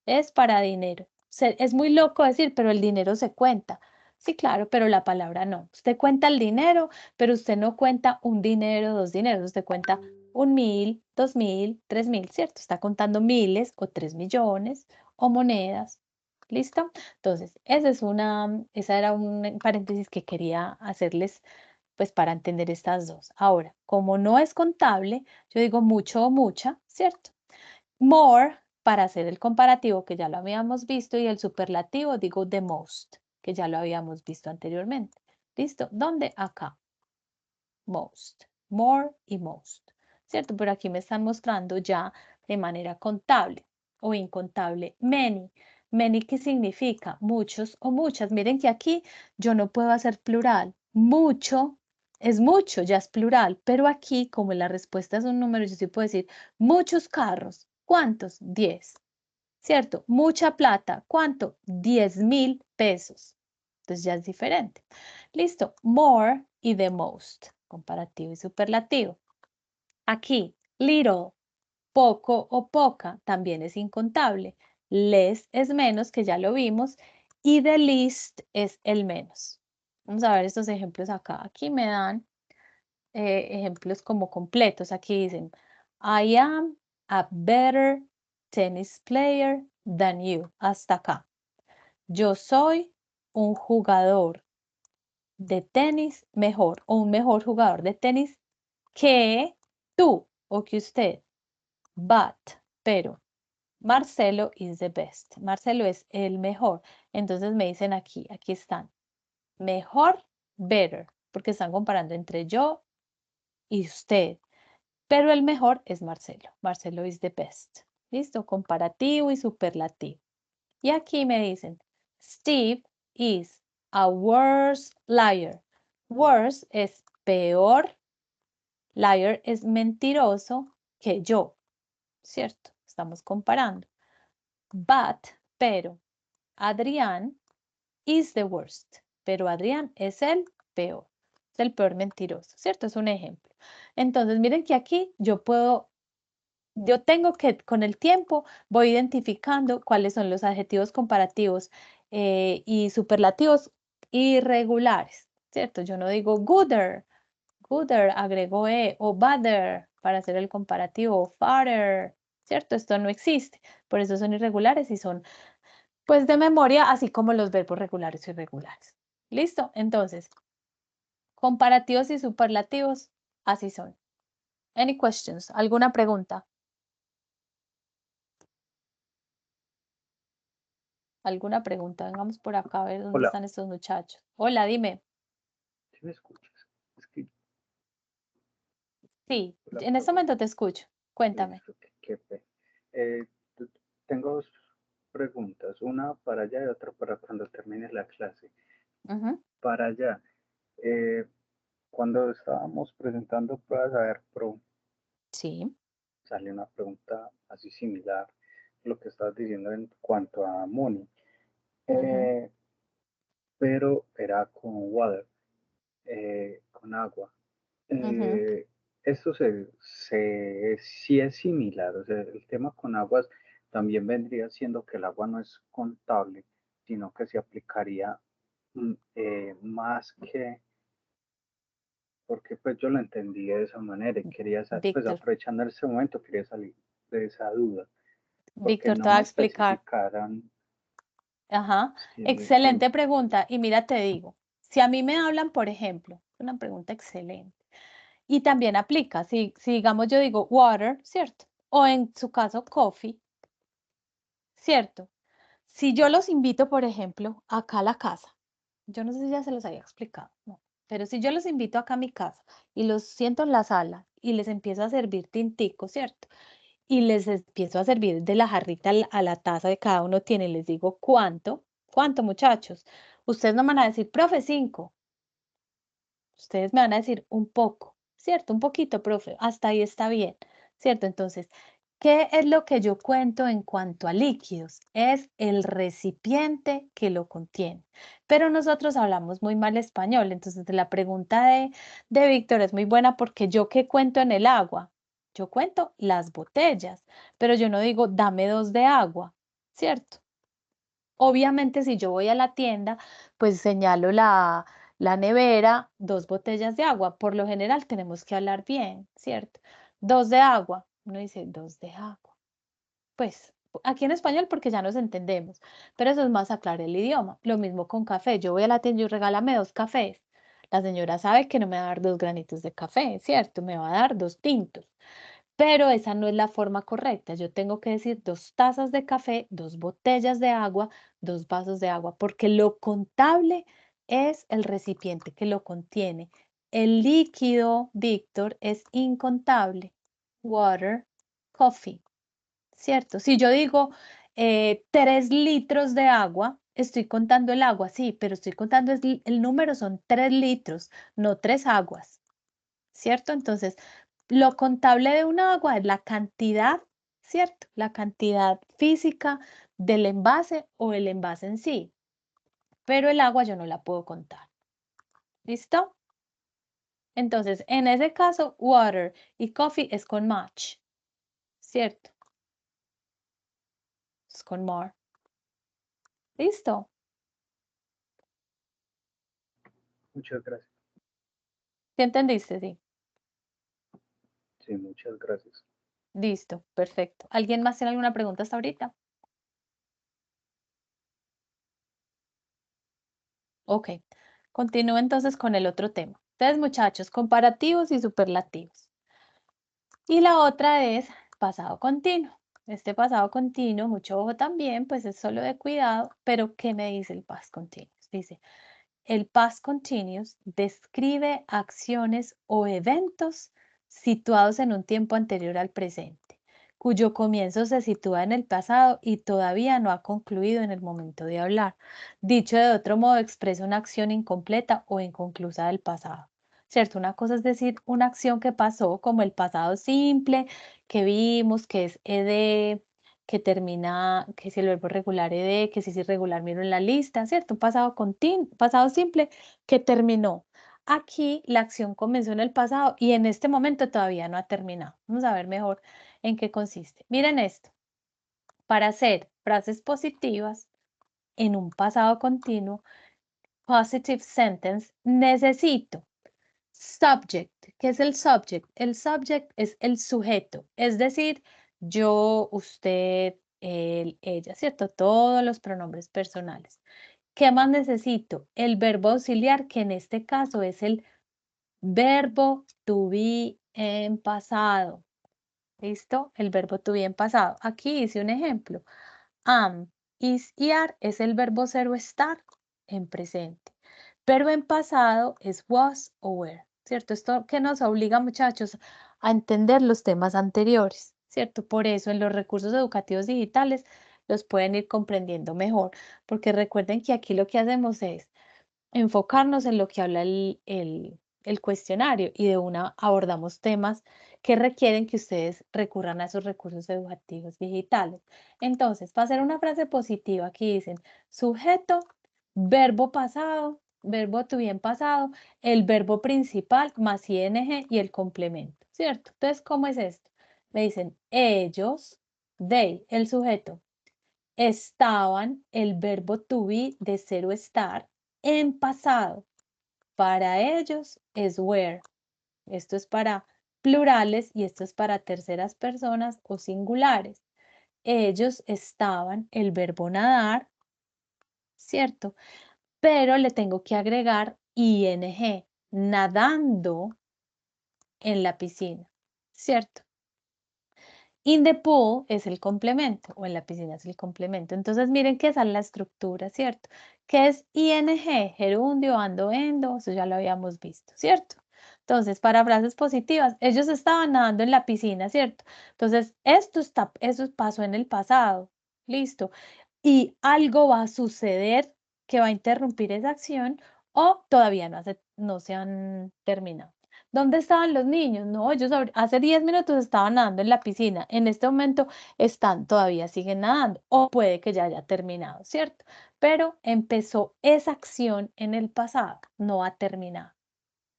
Es para dinero. Es muy loco decir, pero el dinero se cuenta. Sí, claro, pero la palabra no. Usted cuenta el dinero, pero usted no cuenta un dinero, 2 dineros. Usted cuenta 1.000, 2.000, 3.000, ¿cierto? Está contando miles o 3 millones o monedas. ¿Listo? Entonces, esa era un paréntesis que quería hacerles, pues, para entender estas dos. Ahora, como no es contable, yo digo mucho o mucha, ¿cierto? More, para hacer el comparativo, que ya lo habíamos visto, y el superlativo, digo the most, que ya lo habíamos visto anteriormente. ¿Listo? ¿Dónde? Acá. Most. More y most. ¿Cierto? Pero aquí me están mostrando ya de manera contable o incontable. Many. Many, ¿qué significa? Muchos o muchas. Miren que aquí yo no puedo hacer plural. Mucho es mucho, ya es plural. Pero aquí, como la respuesta es un número, yo sí puedo decir muchos carros. ¿Cuántos? 10. ¿Cierto? Mucha plata. ¿Cuánto? 10.000 pesos. Entonces ya es diferente. Listo. More y the most. Comparativo y superlativo. Aquí, little, poco o poca, también es incontable. Less es menos, que ya lo vimos. Y the least es el menos. Vamos a ver estos ejemplos acá. Aquí me dan ejemplos como completos. Aquí dicen, I am a better tennis player than you. Hasta acá. Yo soy un jugador de tenis mejor o un mejor jugador de tenis que tú o que usted. But, pero, Marcelo is the best. Marcelo es el mejor. Entonces me dicen aquí están. Mejor, better, porque están comparando entre yo y usted. Pero el mejor es Marcelo. Marcelo is the best. ¿Listo? Comparativo y superlativo. Y aquí me dicen, Steve is a worse liar. Worse es peor. Liar es mentiroso que yo. ¿Cierto? Estamos comparando. But, pero, Adrián is the worst. Pero Adrián es el peor. Es el peor mentiroso, ¿cierto? Es un ejemplo. Entonces, miren que aquí yo tengo que, con el tiempo, voy identificando cuáles son los adjetivos comparativos y superlativos irregulares, ¿cierto? Yo no digo gooder, agrego o badder para hacer el comparativo, o farther, ¿cierto? Esto no existe, por eso son irregulares y son, pues, de memoria, así como los verbos regulares y irregulares. ¿Listo? Entonces, comparativos y superlativos, así son. Any questions? ¿Alguna pregunta? ¿Alguna pregunta? Vengamos por acá a ver dónde Hola. están estos muchachos. Hola, dime. ¿Sí me escuchas? Es que Sí, la en este momento te escucho. Cuéntame. listo, qué pena. Tengo dos preguntas, una para allá y otra para cuando termine la clase. Ujú, Para allá, cuando estábamos presentando pruebas a ver Pro, sí. salió una pregunta así similar a lo que estabas diciendo en cuanto a Moni, Ujú, pero era con water, con agua. ujú. Esto sí es similar, o sea, el tema con aguas también vendría siendo que el agua no es contable, sino que se aplicaría más que, porque pues yo lo entendí de esa manera y quería, pues Víctor, aprovechando ese momento, quería salir de esa duda, porque Víctor, te no voy a me explicar. especificaran Ajá, si el excelente ejemplo. pregunta. Y mira, te digo, si a mí me hablan, por ejemplo, una pregunta excelente. Y también aplica, si digamos yo digo water, ¿cierto? O en su caso coffee, ¿cierto? Si yo los invito, por ejemplo, acá a la casa, yo no sé si ya se los había explicado, no, pero si yo los invito acá a mi casa y los siento en la sala y les empiezo a servir tintico, ¿cierto? Y les empiezo a servir de la jarrita a la taza de cada uno tiene, les digo, ¿cuánto, muchachos? Ustedes no me van a decir, profe, 5. Ustedes me van a decir un poco, ¿cierto? Un poquito, profe, hasta ahí está bien, ¿cierto? Entonces, ¿qué es lo que yo cuento en cuanto a líquidos? Es el recipiente que lo contiene. Pero nosotros hablamos muy mal español, entonces la pregunta de Víctor es muy buena porque yo qué cuento en el agua. Yo cuento las botellas, pero yo no digo dame 2 de agua, ¿cierto? Obviamente, si yo voy a la tienda, pues señalo la nevera, 2 botellas de agua. Por lo general tenemos que hablar bien, ¿cierto? 2 de agua. Uno dice 2 de agua. Pues aquí en español porque ya nos entendemos, pero eso es más aclarar el idioma. Lo mismo con café. Yo voy a la tienda y regálame 2 cafés. La señora sabe que no me va a dar 2 granitos de café, ¿cierto? Me va a dar 2 tintos. Pero esa no es la forma correcta. Yo tengo que decir 2 tazas de café, 2 botellas de agua, 2 vasos de agua, porque lo contable es el recipiente que lo contiene. El líquido, Víctor, es incontable. Water, coffee, ¿cierto? Si yo digo 3 litros de agua, estoy contando el agua, sí, pero estoy contando el número son 3 litros, no 3 aguas. ¿Cierto? Entonces, lo contable de un agua es la cantidad, ¿cierto? La cantidad física del envase o el envase en sí, pero el agua yo no la puedo contar. ¿Listo? Entonces, en ese caso, water y coffee es con much, ¿cierto? Es con more. ¿Listo? Muchas gracias. ¿Sí entendiste? Sí. Sí, muchas gracias. Listo, perfecto. ¿Alguien más tiene alguna pregunta hasta ahorita? Ok, continúo entonces con el otro tema. Entonces, muchachos, comparativos y superlativos. Y la otra es pasado continuo. Este pasado continuo, mucho ojo también, pues es solo de cuidado, pero ¿qué me dice el past continuous? Dice, el past continuous describe acciones o eventos situados en un tiempo anterior al presente, cuyo comienzo se sitúa en el pasado y todavía no ha concluido en el momento de hablar. Dicho de otro modo, expresa una acción incompleta o inconclusa del pasado. ¿Cierto? Una cosa es decir una acción que pasó, como el pasado simple que vimos, que es ed, que termina, que si el verbo regular ed, que si es irregular miro en la lista, ¿cierto? Un pasado simple que terminó. aquí la acción comenzó en el pasado y en este momento todavía no ha terminado. Vamos a ver mejor en qué consiste. Miren esto. Para hacer frases positivas en un pasado continuo, positive sentence, necesito subject. ¿Qué es el subject? El subject es el sujeto, es decir, yo, usted, él, ella, ¿cierto? Todos los pronombres personales. ¿Qué más necesito? El verbo auxiliar, que en este caso es el verbo to be en pasado. ¿Listo? El verbo to be en pasado. Aquí hice un ejemplo. Am, is y are es el verbo ser o estar en presente. Verbo en pasado es was o were, ¿cierto? Esto que nos obliga, muchachos, a entender los temas anteriores, ¿cierto? Por eso en los recursos educativos digitales los pueden ir comprendiendo mejor, porque recuerden que aquí lo que hacemos es enfocarnos en lo que habla el cuestionario y de una abordamos temas que requieren que ustedes recurran a esos recursos educativos digitales. Entonces, para hacer una frase positiva, aquí dicen sujeto, verbo pasado, verbo to be en pasado, el verbo principal más ing y el complemento, ¿cierto? Entonces, ¿cómo es esto? Me dicen ellos, they, el sujeto, estaban, el verbo to be de ser o estar, en pasado. Para ellos es were. Esto es para plurales y esto es para terceras personas o singulares. Ellos estaban, el verbo nadar, ¿cierto? Pero le tengo que agregar ing, nadando en la piscina, ¿cierto? In the pool es el complemento, o en la piscina es el complemento. Entonces, miren que esa es la estructura, ¿cierto? Que es ing, gerundio, ando, endo, eso ya lo habíamos visto, ¿cierto? Entonces, para frases positivas, ellos estaban nadando en la piscina, ¿cierto? Entonces, eso pasó en el pasado, listo. Y algo va a suceder que va a interrumpir esa acción o todavía no se han terminado. ¿Dónde estaban los niños? No, ellos hace 10 minutos estaban nadando en la piscina. En este momento todavía siguen nadando. O puede que ya haya terminado, ¿cierto? Pero empezó esa acción en el pasado, no ha terminado.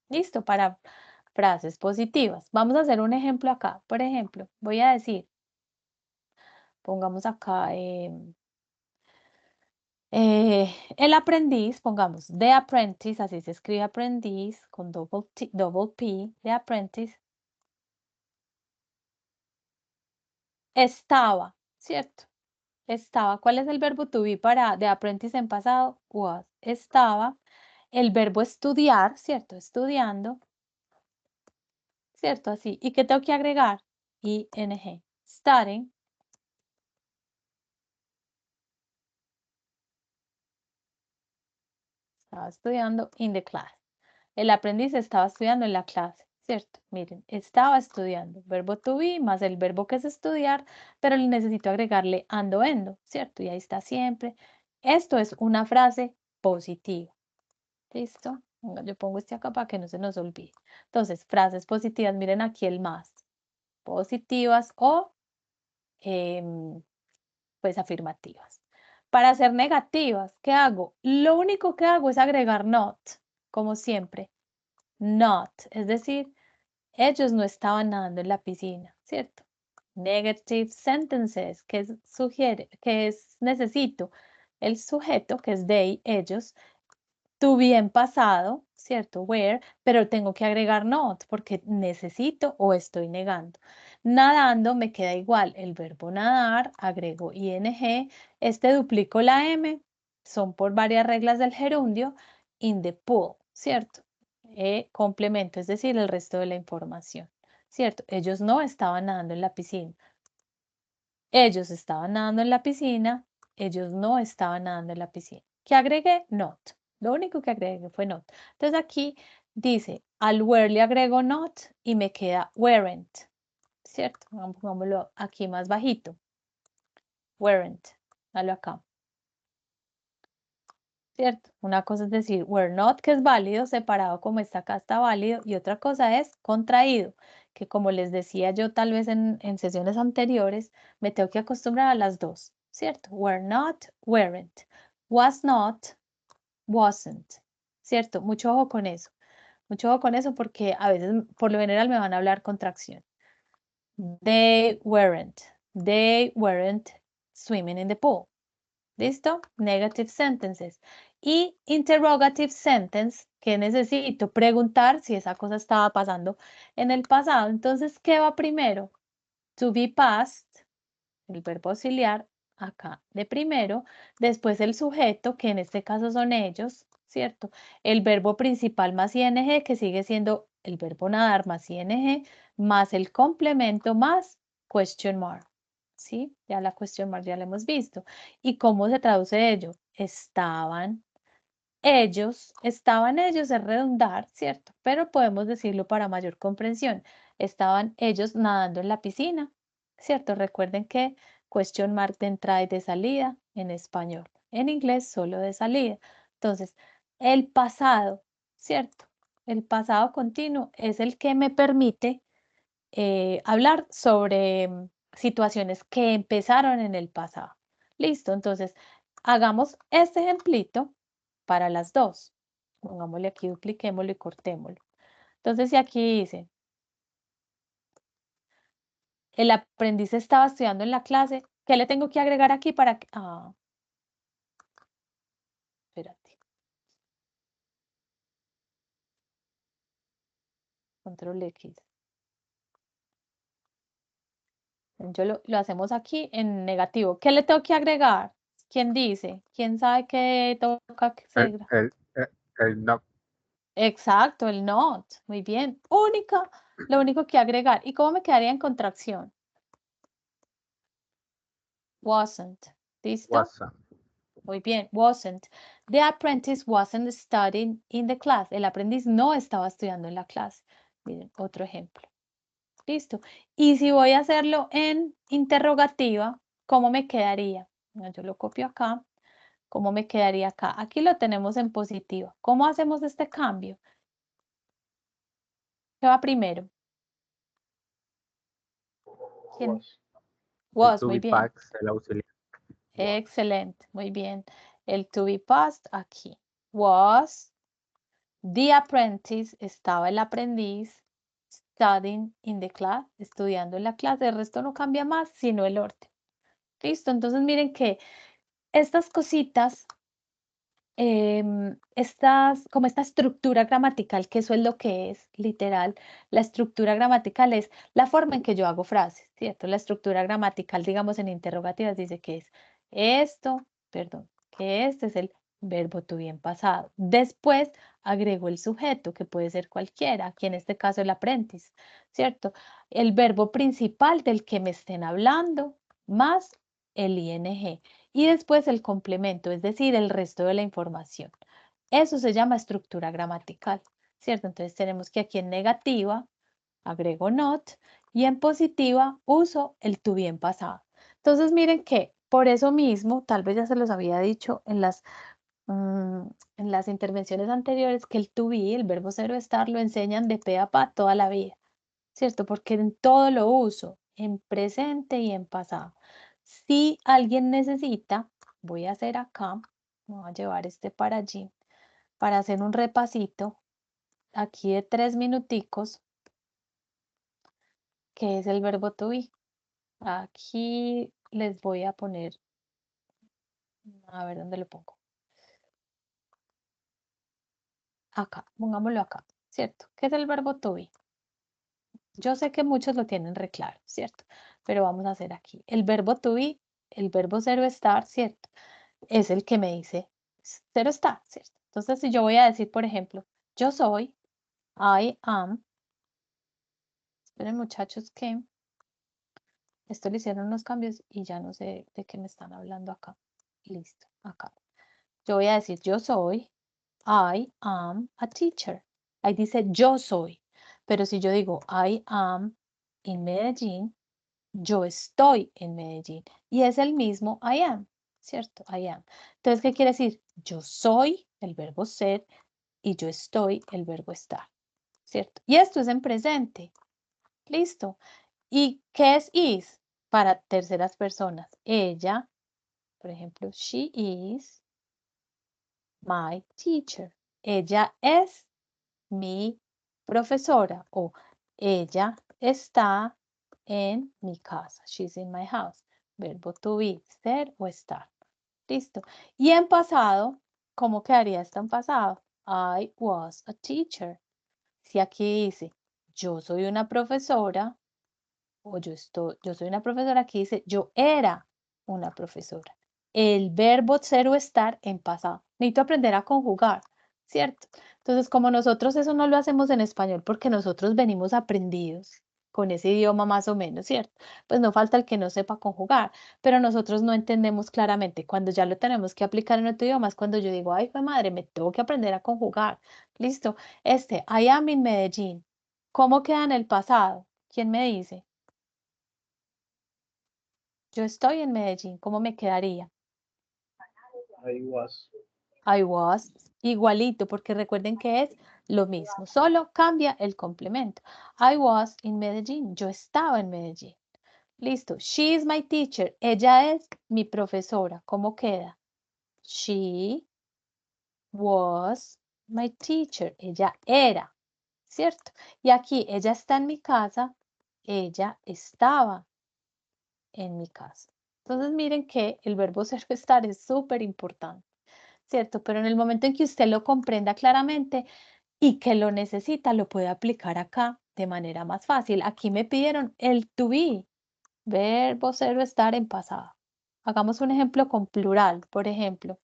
¿Listo? Para frases positivas. Vamos a hacer un ejemplo acá. Por ejemplo, voy a decir, pongamos acá, el aprendiz, pongamos, the apprentice, así se escribe aprendiz, con double P, the apprentice, estaba, ¿cierto? Estaba. ¿Cuál es el verbo to be para the apprentice en pasado? Was. Estaba. El verbo estudiar, ¿cierto? Estudiando, ¿cierto? Así. ¿Y qué tengo que agregar? ing. Studying. Estaba estudiando in the class. El aprendiz estaba estudiando en la clase, ¿cierto? Miren, estaba estudiando. Verbo to be más el verbo que es estudiar, pero necesito agregarle ando, endo, ¿cierto? Y ahí está siempre. Esto es una frase positiva. ¿Listo? Yo pongo este acá para que no se nos olvide. Entonces, frases positivas, miren aquí el más. Positivas o pues afirmativas. Para ser negativas, ¿qué hago? Lo único que hago es agregar not, como siempre. Not, es decir, ellos no estaban nadando en la piscina, ¿cierto? Negative sentences, que es necesito. El sujeto, que es they, ellos, to be en pasado, ¿cierto? Where, pero tengo que agregar not porque necesito o estoy negando. Nadando me queda igual el verbo nadar, agrego ing, duplico la m, son por varias reglas del gerundio, in the pool, ¿cierto? Complemento, es decir, el resto de la información, ¿cierto? Ellos no estaban nadando en la piscina. Ellos estaban nadando en la piscina, ellos no estaban nadando en la piscina. ¿Qué agregué? Not. Lo único que agregué fue not. Entonces aquí dice, al were le agrego not y me queda weren't, ¿cierto? Pongámoslo aquí más bajito. Weren't. Dalo acá. ¿Cierto? Una cosa es decir were not, que es válido, separado como está acá está válido, y otra cosa es contraído, que como les decía yo tal vez en sesiones anteriores, me tengo que acostumbrar a las dos, ¿cierto? Were not, weren't. Was not, wasn't, ¿cierto? Mucho ojo con eso. Mucho ojo con eso porque a veces, por lo general, me van a hablar contracción. They weren't swimming in the pool. ¿Listo? Negative sentences. Y interrogative sentence, que necesito preguntar si esa cosa estaba pasando en el pasado. Entonces, ¿qué va primero? To be past, el verbo auxiliar, acá de primero, después el sujeto, que en este caso son ellos, ¿cierto? El verbo principal más ing, que sigue siendo el verbo nadar más ing, más el complemento más question mark. ¿Sí? Ya la question mark ya la hemos visto. ¿Y cómo se traduce ello? Estaban ellos es redundar, ¿cierto? Pero podemos decirlo para mayor comprensión. Estaban ellos nadando en la piscina, ¿cierto? Recuerden que question mark de entrada y de salida en español. En inglés solo de salida. Entonces, el pasado, ¿cierto? El pasado continuo es el que me permite hablar sobre situaciones que empezaron en el pasado. Listo, entonces hagamos este ejemplito para las dos. Pongámosle aquí, dupliquémoslo y cortémoslo. Entonces, si aquí dice, el aprendiz estaba estudiando en la clase, ¿qué le tengo que agregar aquí para que... Ah, espérate. Control X. Yo lo hacemos aquí en negativo. ¿Qué le tengo que agregar? ¿Quién dice? ¿Quién sabe qué toca que se... El no. Exacto, el not. Muy bien. Lo único que agregar. ¿Y cómo me quedaría en contracción? Wasn't. ¿Listo? Wasn't. Muy bien. Wasn't. The apprentice wasn't studying in the class. El aprendiz no estaba estudiando en la clase. Miren, otro ejemplo. Listo. Y si voy a hacerlo en interrogativa, ¿cómo me quedaría? Yo lo copio acá. ¿Cómo me quedaría acá? Aquí lo tenemos en positiva. ¿Cómo hacemos este cambio? ¿Qué va primero? ¿Quién? Was, To muy be bien. past, el auxiliar. Excelente, muy bien. El to be past aquí. Was the apprentice, estaba el aprendiz, studying in the class, estudiando en la clase. El resto no cambia más, sino el orden. Listo, entonces miren que estas cositas, como esta estructura gramatical, que eso es lo que es, literal, la estructura gramatical es la forma en que yo hago frases, ¿cierto? La estructura gramatical, digamos, en interrogativas dice que es esto, perdón, que este es el verbo to be en pasado. Después agrego el sujeto, que puede ser cualquiera, aquí en este caso el aprendiz, ¿cierto? El verbo principal del que me estén hablando, más el ing. Y después el complemento, es decir, el resto de la información. Eso se llama estructura gramatical, ¿cierto? Entonces tenemos que aquí en negativa agrego not y en positiva uso el to be en pasado. Entonces miren que por eso mismo, tal vez ya se los había dicho en las intervenciones anteriores, que el to be, el verbo ser o estar, lo enseñan de pe a pa toda la vida, ¿cierto? Porque en todo lo uso, en presente y en pasado. Si alguien necesita, voy a hacer acá, voy a llevar este para allí, para hacer un repasito aquí de 3 minuticos, que es el verbo to be. Aquí les voy a poner, a ver dónde lo pongo. Acá, pongámoslo acá, ¿cierto? ¿Qué es el verbo to be? Yo sé que muchos lo tienen re claro, ¿cierto? Pero vamos a hacer aquí. El verbo to be, el verbo ser o estar, ¿cierto? Es el que me dice ser o estar, ¿cierto? Entonces, si yo voy a decir, por ejemplo, yo soy, I am, esperen muchachos que esto le hicieron unos cambios y ya no sé de qué me están hablando acá. Listo, acá. Yo voy a decir, yo soy, I am a teacher. Ahí dice yo soy, pero si yo digo I am in Medellín, yo estoy en Medellín y es el mismo I am, ¿cierto? I am. Entonces, ¿qué quiere decir? Yo soy el verbo ser y yo estoy el verbo estar, ¿cierto? Y esto es en presente. Listo. ¿Y qué es is? Para terceras personas. Ella, por ejemplo, she is my teacher. Ella es mi profesora, o ella está en mi casa. She's in my house. Verbo to be, ser o estar. Listo. Y en pasado, ¿cómo quedaría esto en pasado? I was a teacher. Si aquí dice, yo soy una profesora, o yo soy una profesora, aquí dice, yo era una profesora. El verbo ser o estar en pasado. Necesito aprender a conjugar, ¿cierto? Entonces, como nosotros eso no lo hacemos en español porque nosotros venimos aprendidos con ese idioma más o menos, ¿cierto? Pues no falta el que no sepa conjugar, pero nosotros no entendemos claramente. Cuando ya lo tenemos que aplicar en otro idioma es cuando yo digo, ay, fue madre, me tengo que aprender a conjugar. Listo. I am in Medellín. ¿Cómo queda en el pasado? ¿Quién me dice? Yo estoy en Medellín, ¿cómo me quedaría? I was, igualito, porque recuerden que es lo mismo, solo cambia el complemento. I was in Medellín, yo estaba en Medellín. Listo, she is my teacher, ella es mi profesora, ¿cómo queda? She was my teacher, ella era, ¿cierto? Y aquí, ella está en mi casa, ella estaba en mi casa. Entonces miren que el verbo ser o estar es súper importante, ¿cierto? Pero en el momento en que usted lo comprenda claramente y que lo necesita, lo puede aplicar acá de manera más fácil. Aquí me pidieron el to be, verbo ser o estar en pasado. Hagamos un ejemplo con plural, por ejemplo,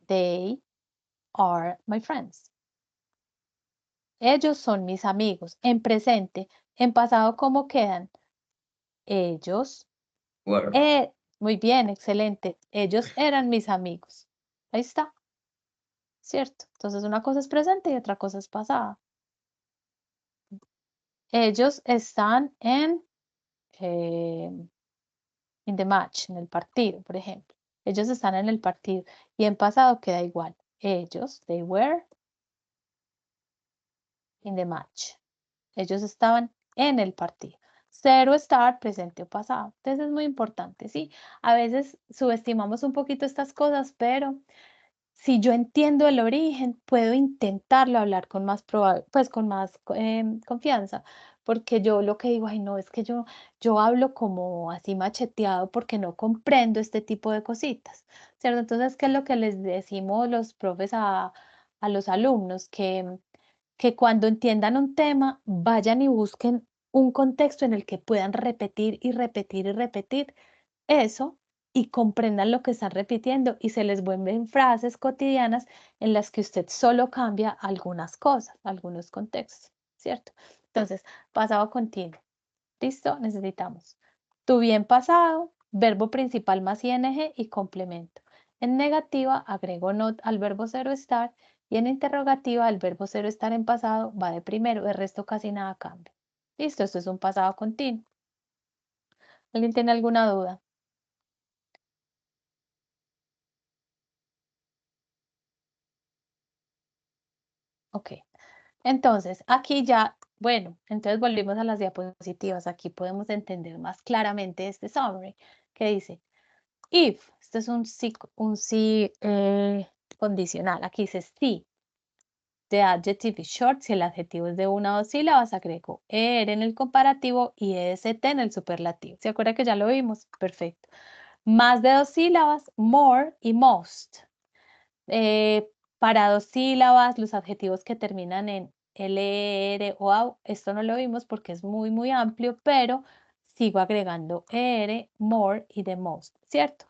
they are my friends. Ellos son mis amigos. En presente, en pasado, ¿cómo quedan? Ellos Were. muy bien, excelente. Ellos eran mis amigos. Ahí está. ¿Cierto? Entonces una cosa es presente y otra cosa es pasada. Ellos están in the match, en el partido, por ejemplo. Ellos están en el partido. Y en pasado queda igual. Ellos, they were in the match. Ellos estaban en el partido. Ser o estar, presente o pasado. Entonces es muy importante, ¿sí? A veces subestimamos un poquito estas cosas, pero si yo entiendo el origen, puedo intentarlo hablar con más pues con más confianza, porque yo lo que digo, ay no, es que yo hablo como así macheteado porque no comprendo este tipo de cositas, ¿cierto? Entonces, ¿qué es lo que les decimos los profes a los alumnos? Que cuando entiendan un tema, vayan y busquen un contexto en el que puedan repetir y repetir y repetir eso y comprendan lo que están repitiendo y se les vuelven frases cotidianas en las que usted solo cambia algunas cosas, algunos contextos, ¿cierto? Entonces, pasado continuo. ¿Listo? Necesitamos tu bien pasado, verbo principal más ing y complemento. En negativa agrego not al verbo ser o estar y en interrogativa el verbo ser o estar en pasado va de primero, el resto casi nada cambia. ¿Listo? Esto es un pasado continuo. ¿Alguien tiene alguna duda? Ok, entonces aquí ya, bueno, entonces volvimos a las diapositivas. Aquí podemos entender más claramente este summary que dice, if, esto es un sí condicional. Aquí dice sí, the adjective is short, si el adjetivo es de una o dos sílabas, agrego er en el comparativo y est en el superlativo. ¿Se acuerda que ya lo vimos? Perfecto. Más de dos sílabas, more y most. Para dos sílabas, los adjetivos que terminan en LR o AU, esto no lo vimos porque es muy, muy amplio, pero sigo agregando ER, more y the most, ¿cierto?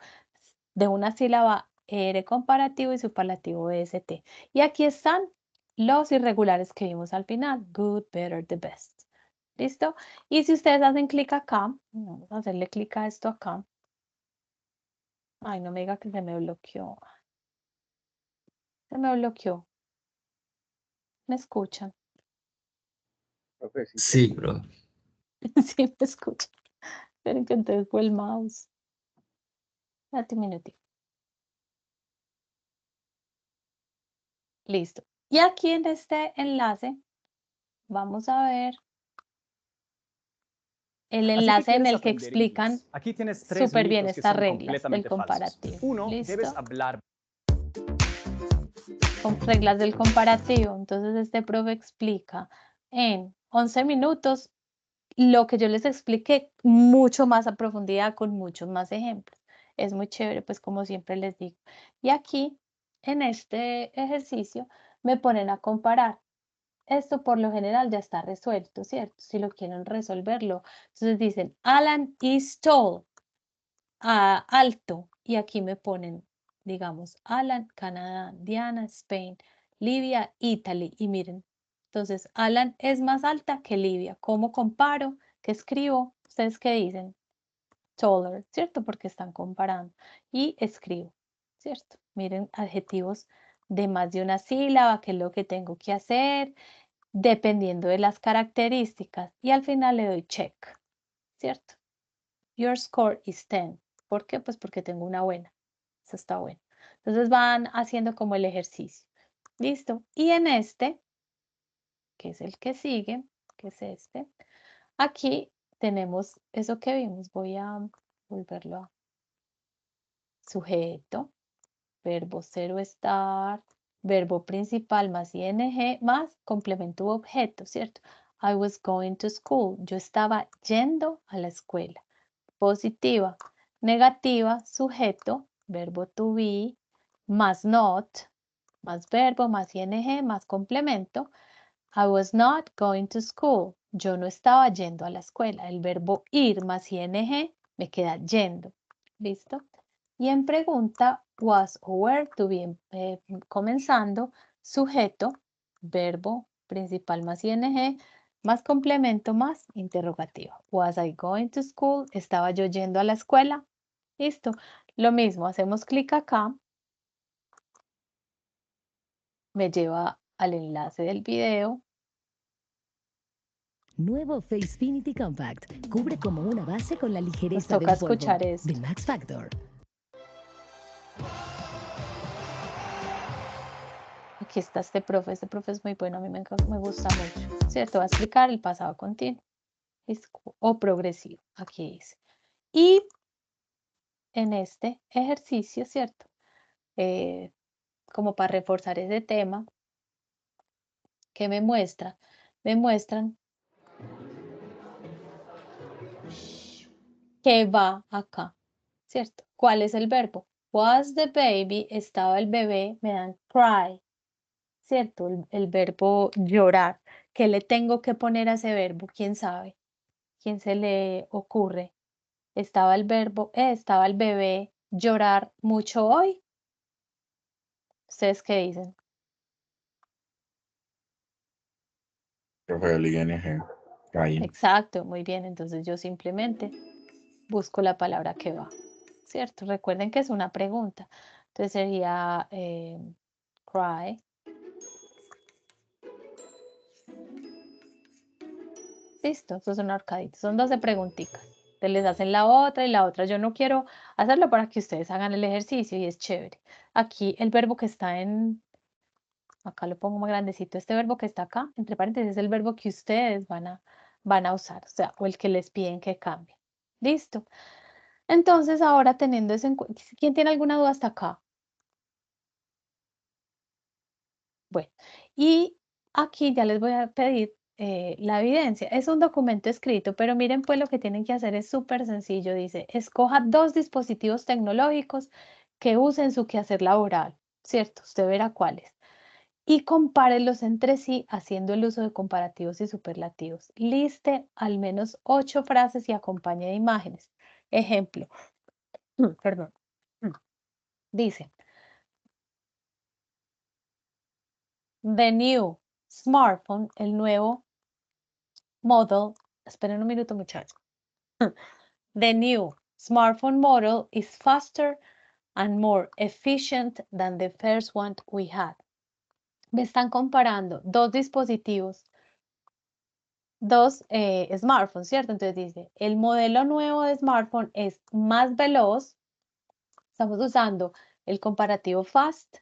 De una sílaba ER comparativo y superlativo EST. Y aquí están los irregulares que vimos al final, good, better, the best. ¿Listo? Y si ustedes hacen clic acá, vamos a hacerle clic a esto acá. Ay, no me diga que se me bloqueó. Se me bloqueó. ¿Me escuchan? Sí, bro. Sí, me escuchan. Esperen que entonces fue el mouse. Date un minutito. Listo. Y aquí en este enlace vamos a ver el enlace en el que explican súper bien estas reglas del comparativo. Uno, ¿Listo? debes hablar con reglas del comparativo. Entonces este profe explica en 11 minutos lo que yo les expliqué mucho más a profundidad con muchos más ejemplos. Es muy chévere, pues como siempre les digo. Y aquí, en este ejercicio, me ponen a comparar. Esto por lo general ya está resuelto, ¿cierto? Si lo quieren resolverlo. Entonces dicen, Alan is tall, alto. Y aquí me ponen, digamos, Alan, Canadá, Diana, Spain, Livia, Italy. Y miren, entonces Alan es más alta que Livia. ¿Cómo comparo? ¿Qué escribo? ¿Ustedes qué dicen? Taller, ¿cierto? Porque están comparando. Y escribo, ¿cierto? Miren, adjetivos de más de una sílaba, que es lo que tengo que hacer, dependiendo de las características. Y al final le doy check, ¿cierto? Your score is 10. ¿Por qué? Pues porque tengo una buena. Eso está bueno. Entonces van haciendo como el ejercicio. ¿Listo? Y en este, que es el que sigue, que es este, aquí tenemos eso que vimos. Voy a volverlo a sujeto, verbo ser o estar, verbo principal más ing más complemento u objeto, ¿cierto? I was going to school. Yo estaba yendo a la escuela. Positiva. Negativa, sujeto, verbo to be, más not, más verbo, más ing, más complemento. I was not going to school. Yo no estaba yendo a la escuela. El verbo ir más ing me queda yendo. ¿Listo? Y en pregunta, was o were to be, comenzando, sujeto, verbo principal más ing, más complemento más interrogativo. Was I going to school? ¿Estaba yo yendo a la escuela? Listo. Lo mismo, hacemos clic acá. Me lleva al enlace del video. Nuevo Facefinity Compact. Cubre como una base con la ligereza Nos toca de un polvo. escuchar esto. De Max Factor. Aquí está este profe es muy bueno, a mí me gusta mucho, ¿cierto? Va a explicar el pasado continuo o progresivo, aquí dice. Y en este ejercicio, ¿cierto? Como para reforzar ese tema, ¿qué me muestra? Me muestran que va acá, ¿cierto? ¿Cuál es el verbo? Was the baby, estaba el bebé, me dan cry, ¿cierto? El verbo llorar. ¿Qué le tengo que poner a ese verbo? ¿Quién sabe? ¿Quién se le ocurre? Estaba el bebé llorar mucho hoy. ¿Ustedes qué dicen? Creo que el ING. Ahí. Exacto, muy bien. Entonces yo simplemente busco la palabra que va, ¿cierto? Recuerden que es una pregunta. Entonces sería cry. Listo, estos son arcaditos. Son 12 preguntitas. Entonces les hacen la otra y la otra. Yo no quiero hacerlo para que ustedes hagan el ejercicio y es chévere. Aquí el verbo que está acá lo pongo más grandecito. Este verbo que está acá, entre paréntesis, es el verbo que ustedes van a usar, o sea, o el que les piden que cambie. Listo. Entonces, ahora teniendo eso en cuenta, ¿quién tiene alguna duda hasta acá? Bueno, y aquí ya les voy a pedir la evidencia. Es un documento escrito, pero miren, pues lo que tienen que hacer es súper sencillo. Dice, escoja 2 dispositivos tecnológicos que usen su quehacer laboral, ¿cierto? Usted verá cuáles. Y compárelos entre sí haciendo el uso de comparativos y superlativos. Liste al menos 8 frases y acompañe de imágenes. Ejemplo, perdón, dice, the new smartphone, el nuevo model, esperen un minuto muchachos. The new smartphone model is faster and more efficient than the first one we had. Me están comparando 2 dispositivos, 2 smartphones, ¿cierto? Entonces dice, el modelo nuevo de smartphone es más veloz. Estamos usando el comparativo fast,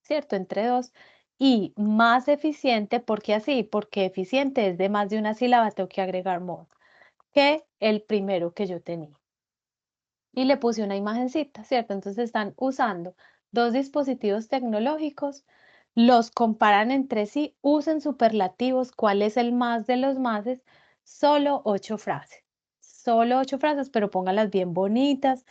¿cierto? Entre 2. Y más eficiente, ¿por qué así? Porque eficiente es de más de una sílaba, tengo que agregar more, que el primero que yo tenía. Y le puse una imagencita, ¿cierto? Entonces están usando 2 dispositivos tecnológicos los comparan entre sí, usen superlativos, ¿cuál es el más de los máses? Solo 8 frases. Solo 8 frases, pero pónganlas bien bonitas,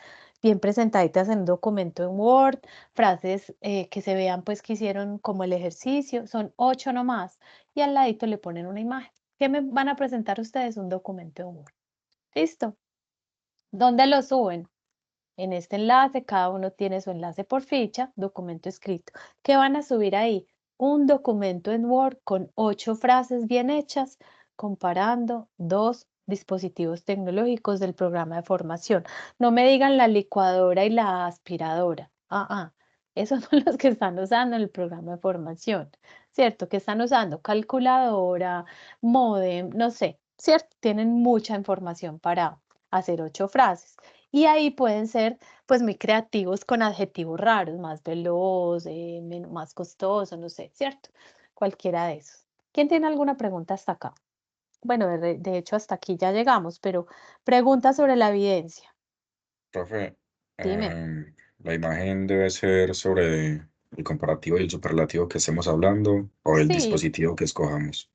bien presentaditas en un documento en Word, frases que se vean pues que hicieron como el ejercicio, son 8 nomás, y al ladito le ponen una imagen. ¿Qué me van a presentar ustedes? Un documento en Word. ¿Listo? ¿Dónde lo suben? En este enlace, cada uno tiene su enlace por ficha, documento escrito. ¿Qué van a subir ahí? Un documento en Word con 8 frases bien hechas, comparando 2 dispositivos tecnológicos del programa de formación. No me digan la licuadora y la aspiradora. Esos son los que están usando en el programa de formación, ¿cierto? Que están usando calculadora, módem, no sé, ¿cierto? Tienen mucha información para hacer 8 frases. Y ahí pueden ser, pues, muy creativos con adjetivos raros, más veloz, más costoso, no sé, ¿cierto? Cualquiera de esos. ¿Quién tiene alguna pregunta hasta acá? Bueno, de hecho, hasta aquí ya llegamos, pero pregunta sobre la evidencia. Profe, Dime. la imagen debe ser sobre el comparativo y el superlativo que estemos hablando o el Sí, dispositivo que escojamos.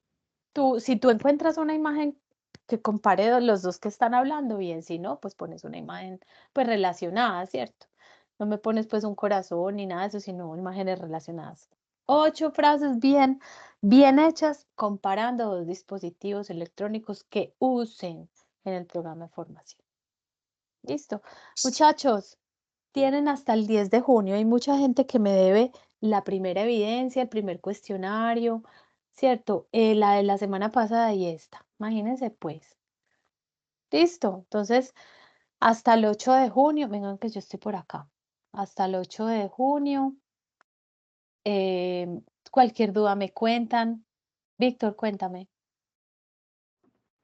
si tú encuentras una imagen que compare los dos que están hablando, bien, si no, pues pones una imagen pues relacionada, ¿cierto? No me pones pues un corazón ni nada de eso, sino imágenes relacionadas. 8 frases bien hechas comparando dos dispositivos electrónicos que usen en el programa de formación. Listo. Muchachos, tienen hasta el 10 de junio. Hay mucha gente que me debe la primera evidencia, el primer cuestionario, ¿cierto? La de la semana pasada y esta. Imagínense, pues. Listo. Entonces, hasta el 8 de junio, vengan que yo estoy por acá. Hasta el 8 de junio. Cualquier duda me cuentan. Víctor, cuéntame.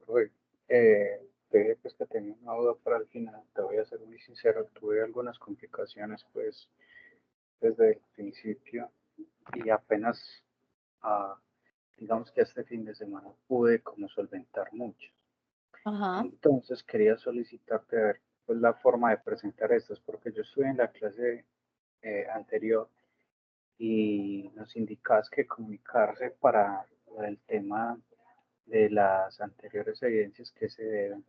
Uy, te dije pues que tenía una duda para el final, te voy a ser muy sincero, tuve algunas complicaciones pues desde el principio y apenas, ah, digamos que este fin de semana pude como solventar mucho. Ajá. Entonces quería solicitarte a ver pues la forma de presentar estas, porque yo estuve en la clase anterior y nos indicabas que comunicarse para el tema de las anteriores evidencias que se deben.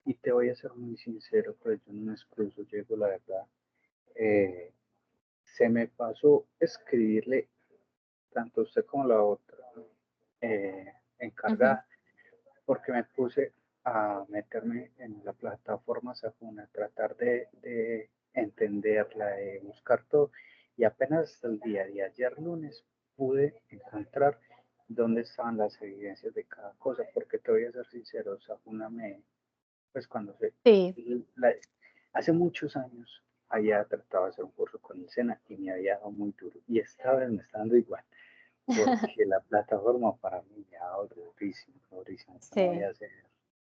Y te voy a ser muy sincero, pues yo no excluso, llego la verdad. eh, Se me pasó escribirle tanto a usted como la otra Ujú. encargada, porque me puse a meterme en la plataforma Sajuna, a tratar de entenderla, de buscar todo, y apenas el día de ayer lunes pude encontrar dónde estaban las evidencias de cada cosa, porque te voy a ser sincero, Sajuna pues cuando Sí. la- hace muchos años había tratado de hacer un curso con el SENA y me había dado muy duro, y esta vez me está dando igual porque la plataforma para mí me ha dado durísimo, durísimo. No voy Sí. a hacer,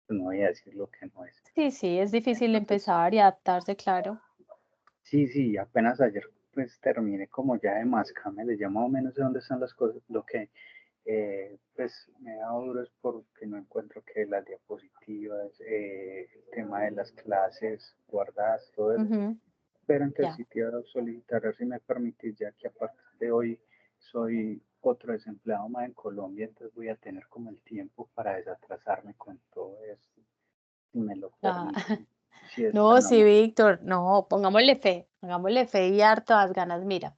no voy a decir lo que no es. Sí, sí, es difícil Entonces, empezar y adaptarse, claro. sí, sí, apenas ayer pues terminé como ya de mascarme, ya más o menos de dónde están las cosas. Lo que pues me ha dado duro es porque no encuentro que las diapositivas, el tema de las clases guardadas, todo eso. Ujú. Pero entonces Ya. sí quiero solicitar si me permitís, ya que a partir de hoy soy otro desempleado más en Colombia, entonces voy a tener como el tiempo para desatrasarme con todo esto, si me lo Ah, permiten, si es no, tan sí, amable. Víctor, no, pongámosle fe y hartas ganas. Mira,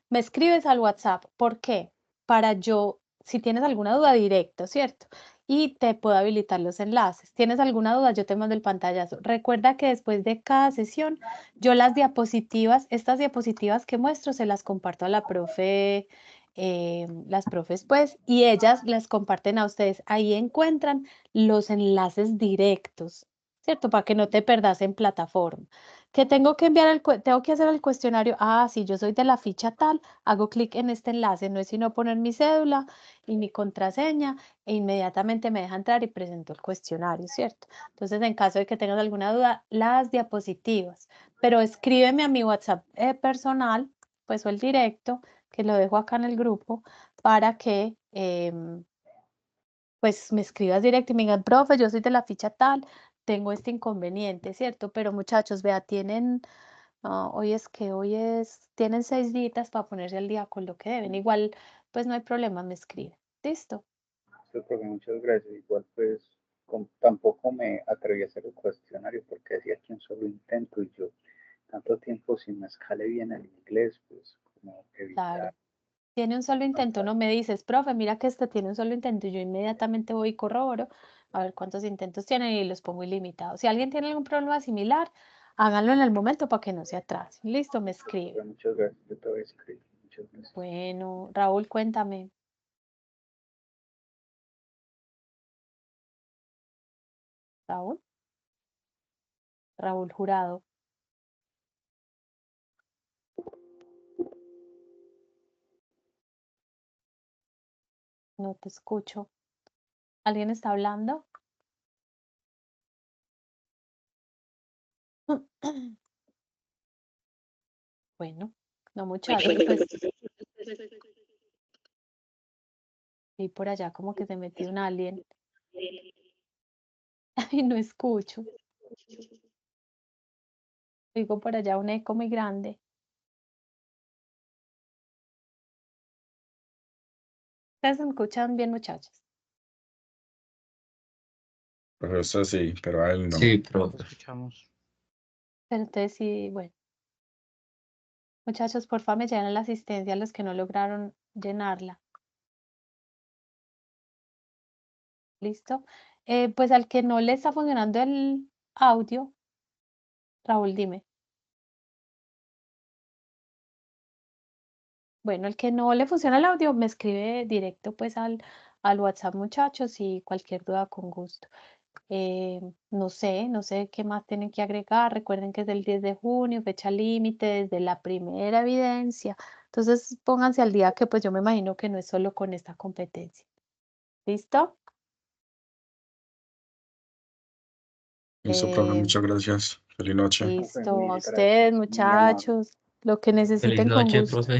me escribes al WhatsApp. ¿Por qué? Para yo, si tienes alguna duda, directo, ¿cierto? Y te puedo habilitar los enlaces. ¿Tienes alguna duda? Yo te mando el pantallazo. Recuerda que después de cada sesión, yo las diapositivas, estas diapositivas que muestro, se las comparto a la profe, las profes, pues, y ellas las comparten a ustedes. Ahí encuentran los enlaces directos, ¿cierto? Para que no te perdas en plataforma. Que tengo que enviar tengo que hacer el cuestionario. Sí, yo soy de la ficha tal, hago clic en este enlace, no es sino poner mi cédula y mi contraseña e inmediatamente me deja entrar y presento el cuestionario, ¿cierto? Entonces, en caso de que tengas alguna duda, las diapositivas, pero escríbeme a mi WhatsApp personal, pues o el directo, que lo dejo acá en el grupo, para que pues me escribas directo y me digas, profe, yo soy de la ficha tal, tengo este inconveniente, ¿cierto? Pero muchachos, vea, hoy es, tienen 6 días para ponerse al día con lo que deben. Igual pues no hay problema, me escribe. ¿Listo? Sí, profe, muchas gracias. Igual pues tampoco me atreví a hacer el cuestionario porque decía que un solo intento y yo tanto tiempo sin me escale bien el inglés, pues como evitar. Claro. Tiene un solo intento, no me dices, profe, mira que este tiene un solo intento, y yo inmediatamente voy y corroboro a ver cuántos intentos tiene y los pongo ilimitados. Si alguien tiene algún problema similar, háganlo en el momento para que no se atrasen. Listo, me escribe. Pero muchas gracias, yo te voy a escribir. Muchas gracias. Bueno, Raúl, cuéntame. Raúl. Raúl Jurado. No te escucho. ¿Alguien está hablando? Bueno, no muchachos, pues. Y por allá como que se metió un alien. Ay, no escucho. Oigo por allá un eco muy grande. ¿Ustedes me escuchan bien, muchachos? Profesor, sí, pero a él no. Sí, profe. Escuchamos. Pero entonces sí, bueno. Muchachos, porfa, me llenan la asistencia a los que no lograron llenarla. ¿Listo? Pues al que no le está funcionando el audio, Raúl, dime. Bueno, el que no le funciona el audio, me escribe directo pues al WhatsApp, muchachos, y cualquier duda con gusto. No sé qué más tienen que agregar. Recuerden que es del 10 de junio, fecha límite, desde la primera evidencia. Entonces, pónganse al día que pues yo me imagino que no es solo con esta competencia. ¿Listo? Listo, profe, Eh, muchas gracias. Feliz noche. Listo, Mil a gracias, ustedes, muy amable. muchachos, lo que Feliz necesiten con noche, gusto. profe.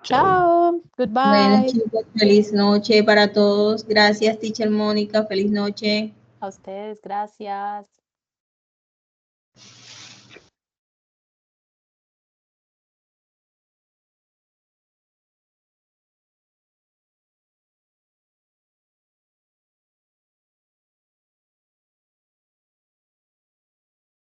Chao. Chao, Bueno, goodbye. chicos, feliz noche para todos. Gracias, teacher Mónica. Feliz noche. A ustedes, gracias.